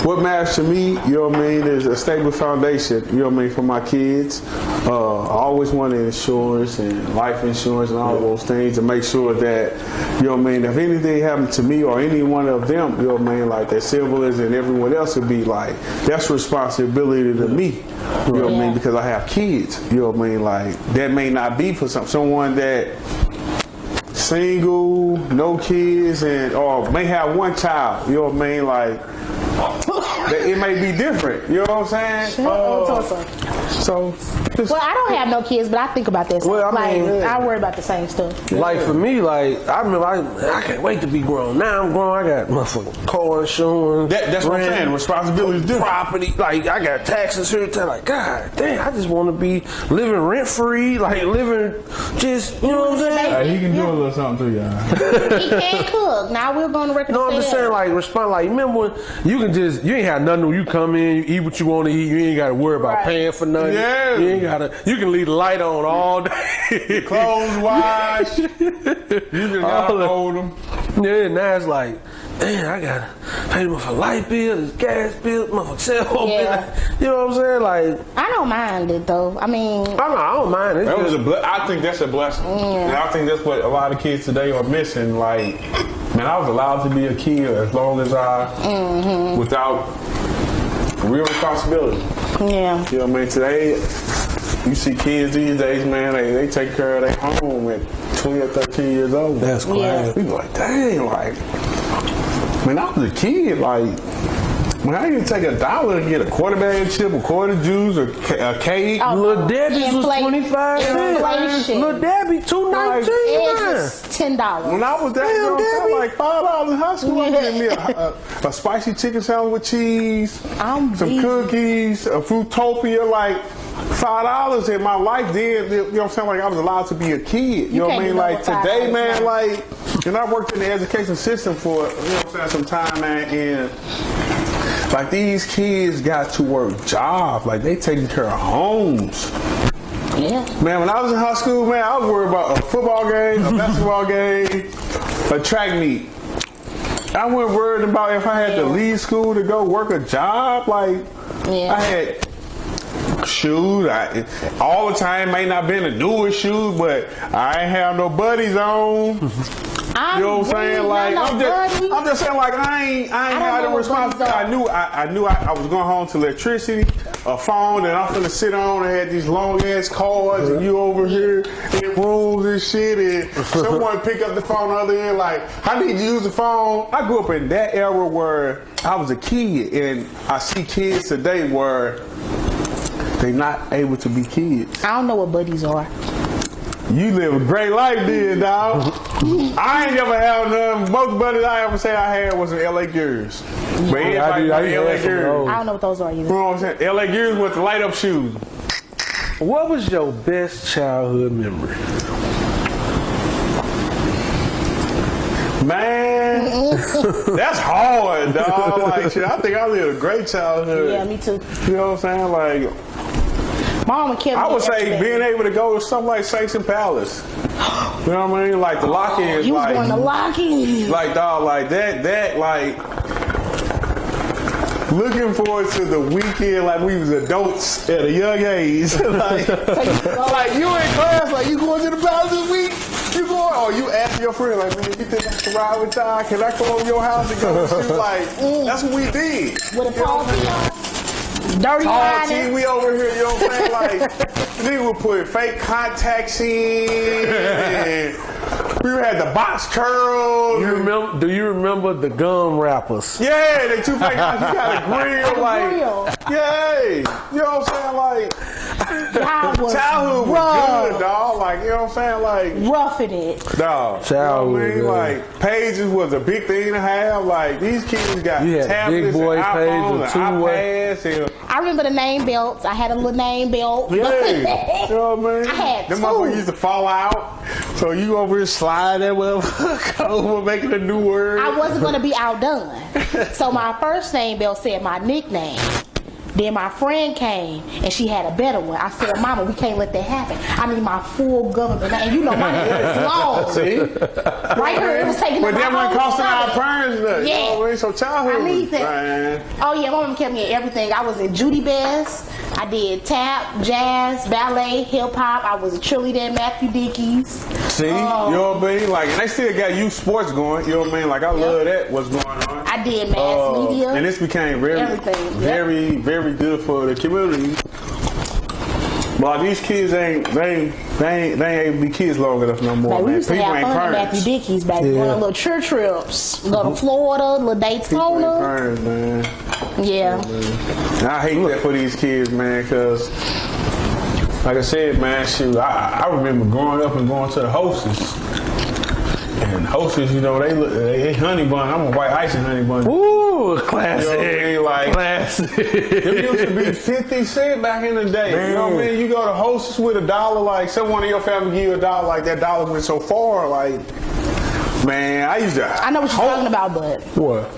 what matters to me, you know what I mean, is a stable foundation, you know what I mean, for my kids. I always wanted insurance and life insurance and all those things to make sure that, you know what I mean, if anything happened to me or any one of them, you know what I mean, like their siblings and everyone else would be like, that's responsibility to me, you know what I mean, because I have kids, you know what I mean, like that may not be for someone that single, no kids, and or may have one child, you know what I mean, like it may be different. You know what I'm saying? So, just, Well, I don't have no kids, but I think about that stuff. Well, I mean, I worry about the same stuff. Like for me, like I remember, I can't wait to be grown. Now I'm grown. I got motherfucking car insurance. that's what I'm rent, saying. Responsibility is different. Property, like I got taxes here. Like God damn, I just want to be living rent free, like living just, you know what I'm saying? He can do a little something to y'all. He can cook. Now we're going to record. No, I'm just saying, like, respond, like, remember when you ain't have nothing when you come in, you eat what you want to eat, you ain't got to worry about paying for nothing. Yeah. You can leave the light on all day. Clothes wash. You just gotta hold them. Yeah, now it's like, damn, I got to pay them for light bill, this gas bill, motherfucking cell phone Yeah. bill. You know what I'm saying? Like, I don't mind it, though. I mean, I don't mind it. That was I think that's a blessing. And I think that's what a lot of kids today are missing. Like, man, I was allowed to be a kid as long as without real responsibility. yeah. You know what I mean? Today, you see kids these days, man, they take care of their home at 20 or 13 years old. That's crazy. Yeah. We be like, dang, like, when I was a kid, like, when I didn't take $1 to get a quarter bag of chip, a quart of juice, a cake. Oh, Little Debbie's was Inflation. 25 cents. Inflation. Little Debbie, $2.19. It's $10. When I was that young, I was like $5 in high school. I Yeah. get me a spicy chicken sandwich with cheese, I'm some weak. cookies, a Fruitopia, like $5 in my life. Then, you know what I'm saying? Like I was allowed to be a kid. You know what I can't mean? do Like no with today, $5 man, now. like, and I worked in the education system for, you know what I'm saying, some time, man, and like these kids got to work jobs. Like they taking care of homes. Yeah. Man, when I was in high school, man, I was worried about a football game, a basketball game, a track meet. I wasn't worried about if I had to leave school to go work a job. Like, Yeah. I had shoes. All the time may not been the newest shoes, but I ain't have no buddies on. You know what I'm saying? Like I'm just saying, like I ain't had the responsibility. I knew I was going home to electricity, a phone that I'm finna sit on. I had these long ass cards, and you over here in rooms and shit, and someone pick up the phone the other end, like I need to use the phone. I grew up in that era where I was a kid, and I see kids today where they not able to be kids. I don't know what buddies are. You live a great life, then, dog. I ain't never had none. Most buddies I ever say I had was in LA Gears. But everybody I went to LA had some of Gears. those. I don't know what those are either. You know what I'm saying? LA Gears with the light up shoes. What was your best childhood memory? Man, that's hard, dog. Like, shit, I think I lived a great childhood. Yeah, me too. You know what I'm saying? Like, Mom would kill me. I would say yesterday. being able to go to something like Saints Palace. You know what I mean? Like the lock-ins. You was like, going to lock-in. like dog, like that, like looking forward to the weekend like we was adults at a young age. like you in class, like you going to the palace this week? You going? Or you ask your friend, like, man, you think I can ride with y'all? Can I come over your house and go? She was like, that's what we did. With a Paul T. Dirty All team, liner. we over here, you know what I'm saying? Like, nigga would put fake contacts in, and we had the box curls. Do you remember the gum wrappers? Yeah, they two fake. You got a grill, like, grill. yeah, you know what I'm saying? Like, childhood was rough. good, dog. Like, you know what I'm saying? Like, Roughing it. dog. Childhood, You know what I mean? yeah. Like, pages was a big thing to have. Like, these kids got You had tablets big boy and page iPhones with and two-way. iPads and. I remember the name belts. I had a little name belt. Yeah, you know what I mean? I had Them two. motherfuckers used to fall out, so you over here slide that motherfucker over, making a new word. I wasn't going to be outdone. So my first name belt said my nickname. Then my friend came and she had a better one. I said, Mama, we can't let that happen. I need my full government name. You know my hair is long. See? Right here, it was taking But up that my wasn't whole costing our stomach. parents nothing. You know what I mean? So childhood I need was, that. man. Oh yeah, my mom kept me in everything. I was in Judy Best. I did tap, jazz, ballet, hip hop. I was a cheerleader at Matthew Dickey's. See? You know what I mean? Like, and they still got youth sports going. You know what I mean? Like, I love that, what's going on. I did mass media. And this became very, Everything, yep. very, very good for the community. But these kids ain't able to be kids long enough no more, Like, we man. used to People have ain't fun at parents. Matthew Dickey's back then. Going on little church trips. Go to Florida, little People ain't Daytona. parents, man. Yeah. And I hate that for these kids, man, because, like I said, man, shoot, I remember growing up and going to the Hostess. And Hostess, you know, they honey bun. I'm a white icing honey bun. Ooh, classic. You know what I mean? Like, classic. it used to be 50 cents back in the day. Man. You know what I mean? You go to Hostess with $1, like someone in your family give you $1, like that dollar went so far, like, man, I used to. I know what you're talking about, but What?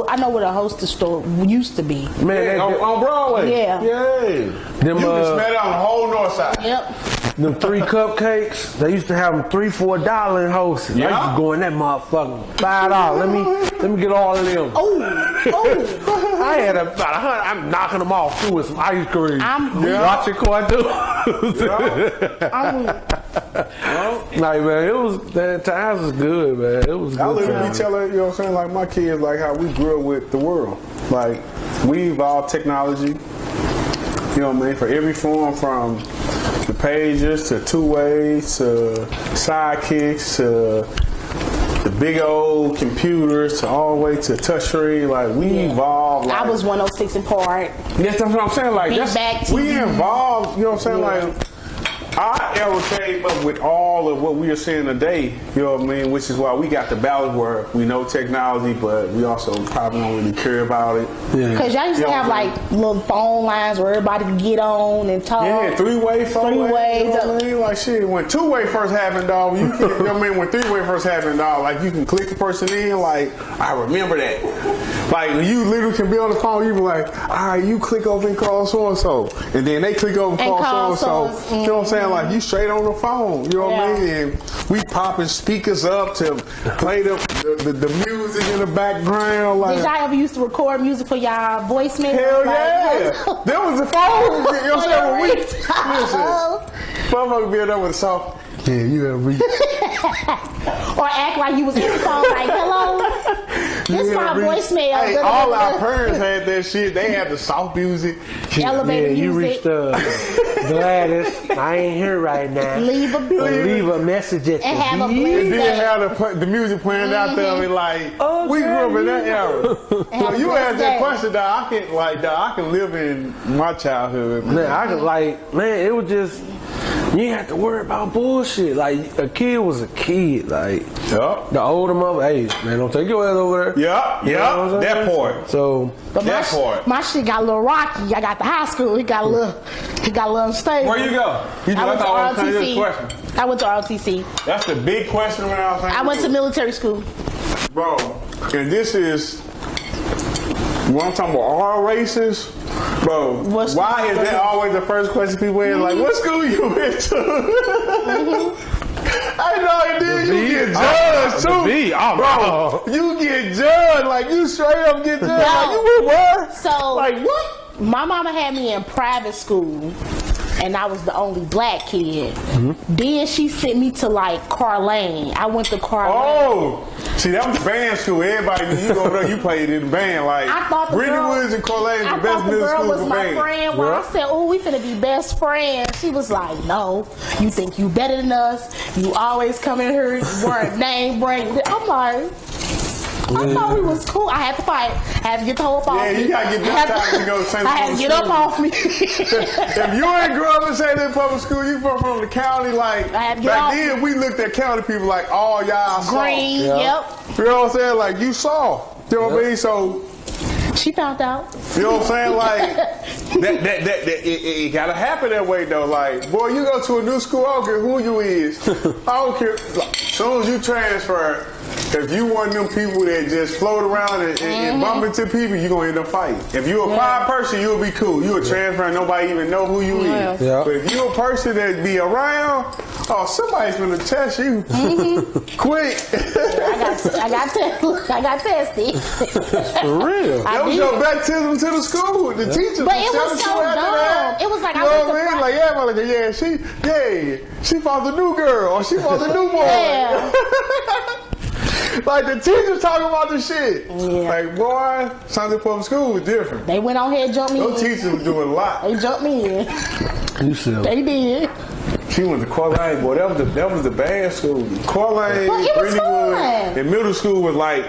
I know what a Hostess store used to be. Man, On Broadway. Yeah. Yeah. Them, You can smell it on the whole north side. Yep. them 3 cupcakes, they used to have them $3 for $1 in Hostess. Yeah. I used to go in that motherfucker, $5. Let me get all of them. Oh. I had about 100. I'm knocking them off too with some ice cream. Watching Quantum. Like, man, it was, that times was good, man. It was good. I literally times. tell her, you know what I'm saying, like my kids, like how we grew up with the world. Like, we evolved technology, you know what I mean, for every form from the pages to two-ways to sidekicks to the big old computers to all the way to touchscreen. Like, we evolved. Like, I was 106 in part. that's what I'm saying. Like, Feedback we TV. involved, you know what I'm saying? Yeah. Like, our era came up with all of what we are seeing today, you know what I mean? Which is why we got the balance where we know technology, but we also probably don't really care about it. Because y'all used to Yeah. have like little phone lines where everybody could get on and talk. Yeah, three-way, four-way. Three-way, You know what I mean? Like, shit, when two-way first happened, dog, you can, you know what I mean? When three-way first happened, dog, like, you can click the person in, like, I remember that. Like, you literally can be on the phone, you be like, all right, you click over and call so-and-so. And then they click over and And call call so-and-so. so-and-so. You know what I'm saying? Like, you straight on the phone, you know what I Yeah. mean? And we popping speakers up to play the music in the background. Like, Did y'all ever used to record music for y'all voicemail? hell yeah. There was the phone. You know what I'm saying? When we, listen, motherfucker be there with a soft, yeah, you have reached. Or act like you was in the phone like, hello, this You my have reached. voicemail. Hey, all our parents had that shit. They had the soft music. Elevator Yeah, you music. reached Gladys. I ain't here right now. Leave a beat. Leave a message at And the have a beep. blend. And then have the music playing out there. And like, we grew up in that era. So have you a asked that blessed question, dog. I can live in my childhood. Man, I could it was just, you didn't have to worry about bullshit. Like, a kid was a kid. Like, Yup. the older mother, hey, man, don't take your ass over there. Yup. You know what I'm That saying? part. So, But That part. my shit got a little rocky. I got the high school. It got a little unstable. Where you go? You I went to thought I was gonna ask you a question. ROTC. I went to ROTC. That's the big question when I was I went to military school. Bro, and this is what I'm talking about, all races. Bro, What school why is you that go to? always the first question people ask? Like, what school you went to? I know it did. You B? get Oh, judged the too. B. Oh, Bro, no. you get judged. Like, you straight up get judged. Like, you went where? So Like, what? my mama had me in private school, and I was the only black kid. Mm-hmm. Then she sent me to like Carlane. I went to Carlane. Oh, see, that was band school. Everybody, you go there, you played in the band. Like, I thought the Brittany girl, Woods and Corlane I the best thought the middle girl school was for my band. friend. Well, I said, "Oh, we finna be best friends." She was like, "No, you think you better than us? You always come in here wearing name brand." I'm like, I thought we was cool. I had to fight. I had to get the whole off Yeah, me. you gotta get baptized to go to St. I had to get up off me. If you ain't grew up in St. Louis public school, you from the county, like, I had to get back off. then we looked at county people like, oh, y'all saw. Green, Yeah. yep. You know what I'm saying? Like, you saw. You know what I mean? So, She found out. you know what I'm saying? Like, it gotta happen that way though. Like, boy, you go to a new school, I don't care who you is. I don't care. Like, as soon as you transfer, if you one of them people that just float around and bump into people, you gonna end up fighting. If you a quiet person, you'll be cool. You a transfer and nobody even know who you is. Yeah. But if you a person that be around, oh, somebody's gonna test you. Quick. I got tested. for real. I That was did. your baptism to the school. The teachers But was it was telling so you after dumb. that. It was like you I know went what I to mean? Like, she found the new girl or she found the new boy. Yeah. Like the teachers talking about the shit. Yeah. Like, boy, Sunday public school was different. They went on here and jumped me Those in. teachers was doing a lot. They jumped me in. You silly. They did. She went to Corlane, boy. That was the bad school. Corlane, But it was Brittany Wood, fun. and middle school was like,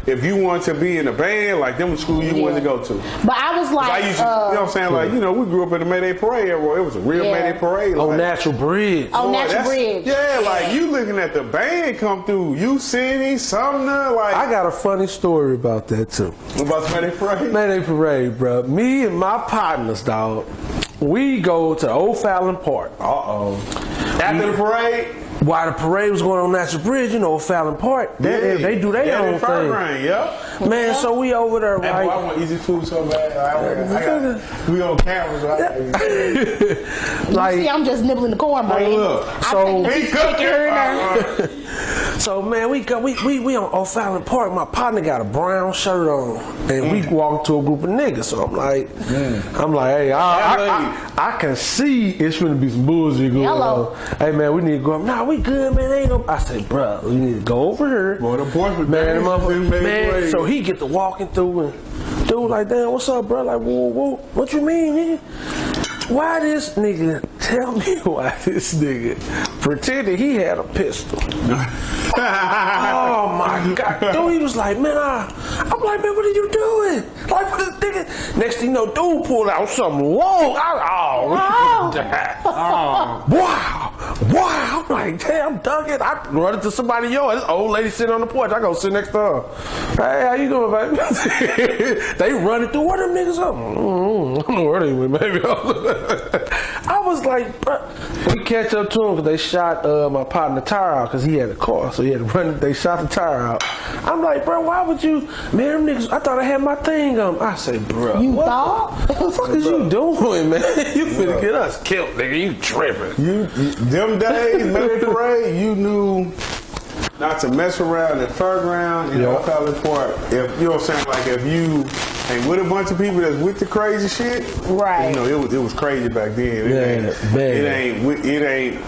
if you want to be in a band, like them school you wanted to go to. But I was like, I used to, you know what I'm saying? Like, you know, we grew up in the Mayday Parade era. It was a real Mayday Parade. On like, Natural Bridge. on boy, Natural that's- Bridge. Yeah, like you looking at the band come through. You City, Sumner, like. I got a funny story about that too. About the Mayday Parade? Mayday Parade, bro. Me and my partners, dog, we go to O'Fallon Park. After the parade? While the parade was going on Natural Bridge, you know, O'Fallon Park, they do their own thing. Yep. Man, so we over there, Hey, boy, I right? want easy food so bad. We on cameras, right? Like, See, I'm just nibbling the cornbread. Hey, look. So- I He take the stick here and there. So man, we on O'Fallon Park. My partner got a brown shirt on, and we walked to a group of niggas. So I'm like, hey, I can see it's gonna be some bullshit going Hello. on. Hey man, we need to go up. Nah, we good, man. Ain't no. I say, bro, we need to go over here. Boy, the boys was Man, dancing, motherfucker, Mayday man. Parade. So he get to walking through and dude like, damn, what's up, bro? Like, whoa, what you mean, nigga? Why this nigga? Tell me why this nigga pretended he had a pistol. Oh my god, dude! He was like, man, I'm like, man, what are you doing? Like, what is nigga? Next thing you know, dude pulled out something long. Wow. I'm like, damn, Duncan. I run into somebody, this old lady sitting on the porch. I go sit next to her. Hey, how you doing, baby? They running through. Where them niggas up? I don't know where they went, baby. I was like, bro. We catch up to him because they shot my partner tire out because he had a car, so he had to run. They shot the tire out. I'm like, bro, why would you, man? Them niggas, I thought I had my thing on. I say, bro, You what thought? the fuck is you doing, man? You finna get us killed, nigga. You tripping? Them days, Mayday Parade, you knew not to mess around at fairground in O'Fallon Park. If you know what I'm saying, like if you ain't with a bunch of people that's with the crazy shit, Right. You know, it was crazy back then. It ain't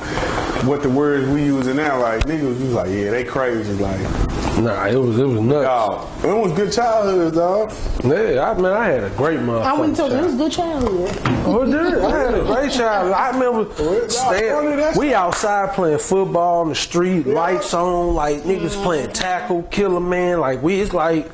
what the words we using now. Like niggas, was like, yeah, they crazy. Like, Nah, it was nuts. dog, it was good childhood, dog. Yeah, I had a great motherfucker. I went to it was good childhood. Oh, dude, I had a great childhood. I remember we outside playing football in the street, lights on, like niggas playing tackle, killer man. Like it's like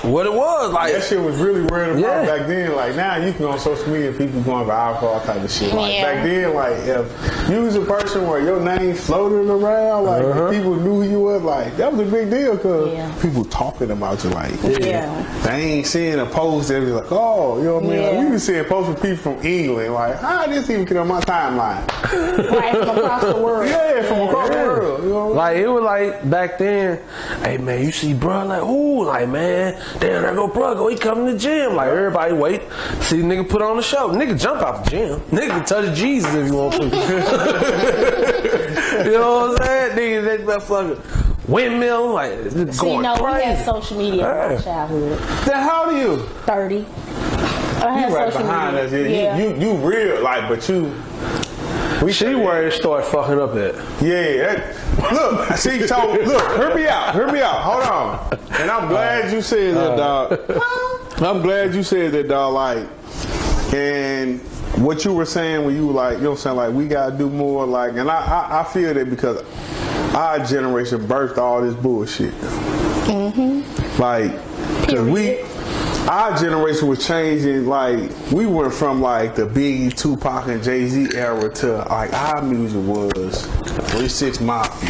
what it was like. That shit was really weird about Yeah. back then. Like now you can go on social media, people going for alcohol type of shit. Like Yeah. back then, like if you was a person where your name floated around, like if people knew who you was, like that was a big deal because people talking about you. Like they ain't seeing a post that was like, oh, you know what I mean? Like, we was seeing posts with people from England. Like how did this even get on my timeline? Right from across the world. Yeah, from across the world. You know? Like it was like back then, hey man, you see bro, like ooh, like man, damn there go bro, go he come to the gym. Like everybody wait, see the nigga put on the show. Nigga jump out the gym. Nigga touch Jesus if you want to. You know what I'm saying? Nigga that motherfucker windmill, like it's See, going no, we crazy. had social media in my childhood. Then how old are you? 30. I had You right social behind media. us. Yeah. You real, like, but you. She where it start fucking up at. Yeah, look, see, so look, hear me out, hold on. And I'm glad you said that, dog. I'm glad you said that, dog, like, and what you were saying when you were like, you know what I'm saying, like, we gotta do more, like, and I feel that because our generation birthed all this bullshit. Like, cause our generation was changing, like, we went from like the Biggie, Tupac, and Jay-Z era to like our music was 3 6 Mafia.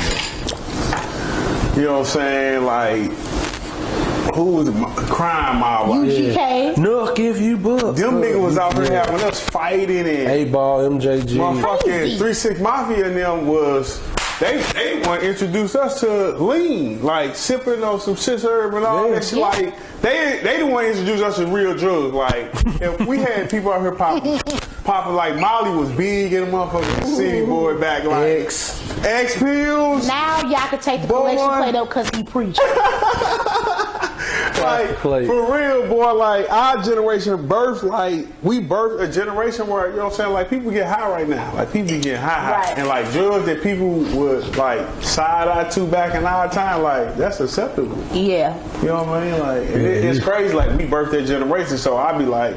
You know what I'm saying? Like, who was Crime Mob? UGK. Nook if you book. Them niggas was out here having us fighting and A-Ball, MJG. motherfucking Crazy. 3 6 Mafia and them was. They want to introduce us to lean, like sipping on some shit herb and all that shit. Like they the one to introduce us to real drugs. Like if we had people out here popping like Molly was big in the motherfucking city boy back like X pills. Now y'all can take the collection plate up because he preached. Like for real, boy. Like our generation birthed, like we birthed a generation where you know what I'm saying. Like people get high right now. Like people be getting high, Right. and like drugs that people would like side eye to back in our time. Like that's acceptable. Yeah. You know what I mean? Like it's crazy. Like we birthed that generation, so I be like,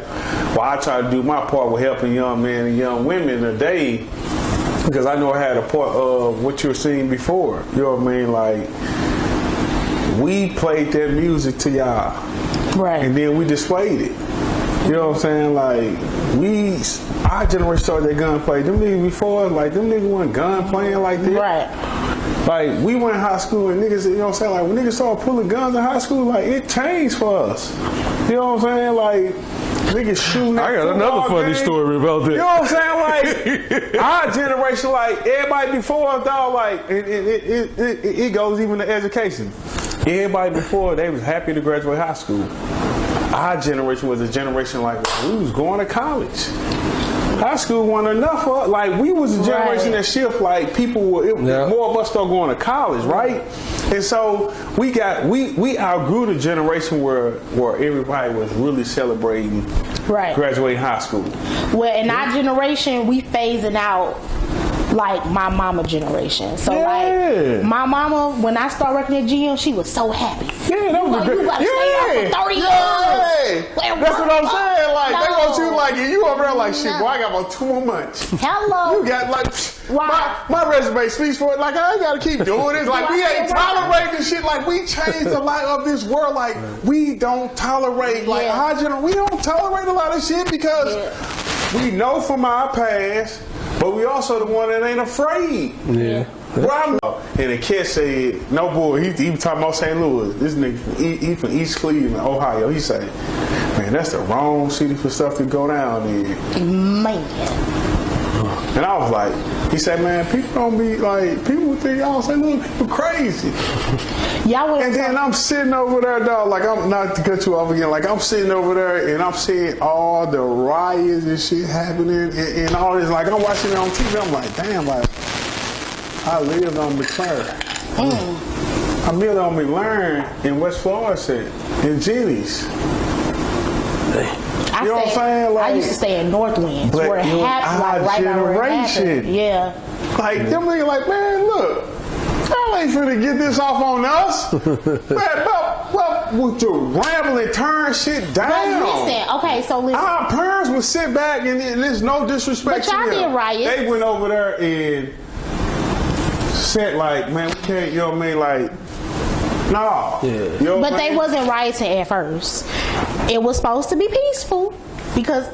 well, I try to do my part with helping young men and young women today because I know I had a part of what you were seeing before. You know what I mean? Like we played that music to y'all, Right. and then we displayed it. You know what I'm saying? Like our generation started that gunplay. Them niggas before us, like them niggas wasn't gun playing like that. Right. Like we went in high school and niggas, you know what I'm saying? Like when niggas started pulling guns in high school, like it changed for us. You know what I'm saying? Like niggas shooting. I got another funny story about that. You know what I'm saying? Like our generation, like everybody before us, dog. Like it goes even to education. Everybody before they was happy to graduate high school. Our generation was a generation like we was going to college. High school wasn't enough for like we was a generation that shift like people were more of us start going to college, right? And so we outgrew the generation where everybody was really celebrating graduating high school. Well, in our generation, we phasing out like my mama generation. So like my mama, when I started working at GM, she was so happy. Yeah, that was like, you gotta stay out for 30 years. That's what I'm saying. Like they want you like you over there like shit. Boy, I got about 2 more months. Hello. You got like my resume speaks for it. Like I ain't gotta keep doing this. Like we ain't tolerating shit. Like we changed a lot of this world. Like we don't tolerate like our generation. We don't tolerate a lot of shit because we know from our past. But we also the one that ain't afraid. Yeah. Well, and the kid said, no boy, he was talking about St. Louis. This nigga from East Cleveland, Ohio. He said, man, that's the wrong city for stuff to go down in. Man. And I was like, he said, man, people don't be like, people think y'all St. Louis people crazy. And then I'm sitting over there, dog, like I'm not to cut you off again, like I'm sitting over there and I'm seeing all the riots and shit happening and all this, like I'm watching it on TV, I'm like, damn, like I lived on McLaren. I lived on McLaren in West Florissant, in Jenny's. You know what I'm saying? Like, I used to stay in Northwinds where it happened, like right now where it happened. Yeah. Like them niggas like, man, look, y'all ain't finna get this off on us. Man, but with your rambling turn shit down. But listen, okay, so listen. Our parents would sit back and there's no disrespect but y'all to them. did riots. They went over there and said like, man, we can't, you know what I mean, like, no. Yeah. You know But what they I mean? wasn't rioting at first. It was supposed to be peaceful because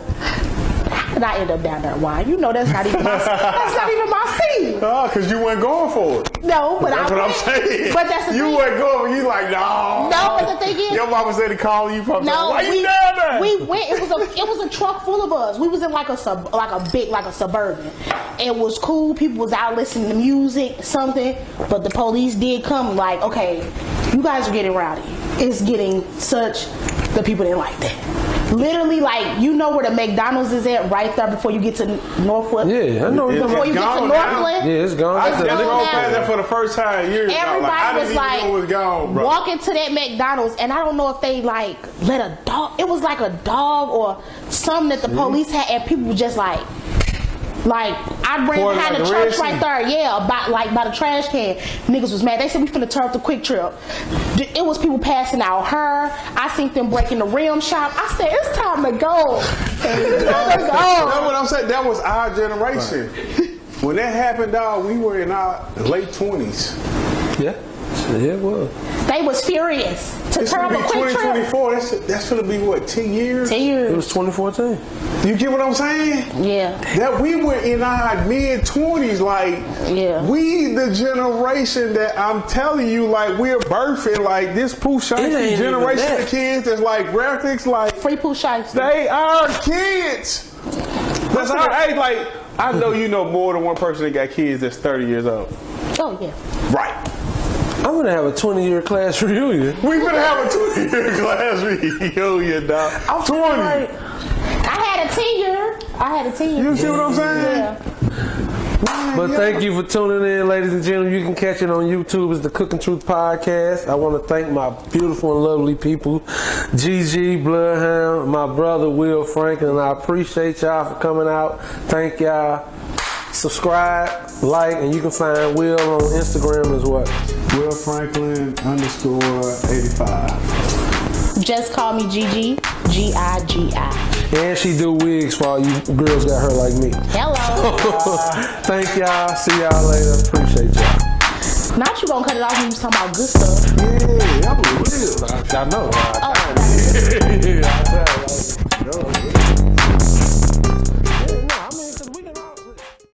how did I end up down there? Why? You know that's not even my scene. Oh, because you weren't going for it. No, but that's what I'm saying. But that's the you thing. weren't going. You like no. No, but the thing is, your mama said to call you. Probably no, why you down there? We went. It was a truck full of us. We was in like a suburban. It was cool. People was out listening to music, something. But the police did come. Like, okay, you guys are getting rowdy. It's getting such. The people didn't like that. Literally, like, you know where the McDonald's is at right there before you get to Northwood? Yeah, I know. Before you get to Northland? Yeah, it's gone. I drove gone past that for the first time in years. Everybody was like, know it was gone, bro. walking to that McDonald's, and I don't know if they like let a dog. It was like a dog or something that the police had, and people were just like I ran behind the church right there, by the trash can. Niggas was mad. They said we finna turn up the Quick Trip. It was people passing out her. I seen them breaking the rim shop. I said it's time to go. It's time to go. That's what I'm saying. That was our generation. Right. When that happened, dog, we were in our late 20s. Yeah, it was. They was furious to turn up a Quick Trip. 2024. That's gonna be what, 10 years? 10 years. It was 2014. You get what I'm saying? Yeah. That we were in our mid-20s, like, we the generation that I'm telling you, like, we're birthing, like, this Pooh Shiesty generation of kids that's like graphics, like, Free Pooh Shiesty. they are kids. That's our age, like, I know you know more than one person that got kids that's 30 years old. Oh, yeah. Right. I'm gonna have a 20-year class reunion. We gonna have a 20-year class reunion, dog. I'm 20. I had a 10-year. You see what I'm saying? Yeah. But thank you for tuning in, ladies and gentlemen. You can catch it on YouTube as the Cooking Truth Podcast. I want to thank my beautiful and lovely people, GG, Bloodhound, my brother Will Franklin, and I appreciate y'all for coming out. Thank y'all. Subscribe, like, and you can find Will on Instagram as well. Will Franklin _85. Just call me Gigi, G-I-G-I. And she do wigs for all you girls got her like me. Hello. Thank y'all. See y'all later. Appreciate y'all. Not you gonna cut it off when you was talking about good stuff. Yeah, I'm real. I know. Oh, Yeah, I tell you.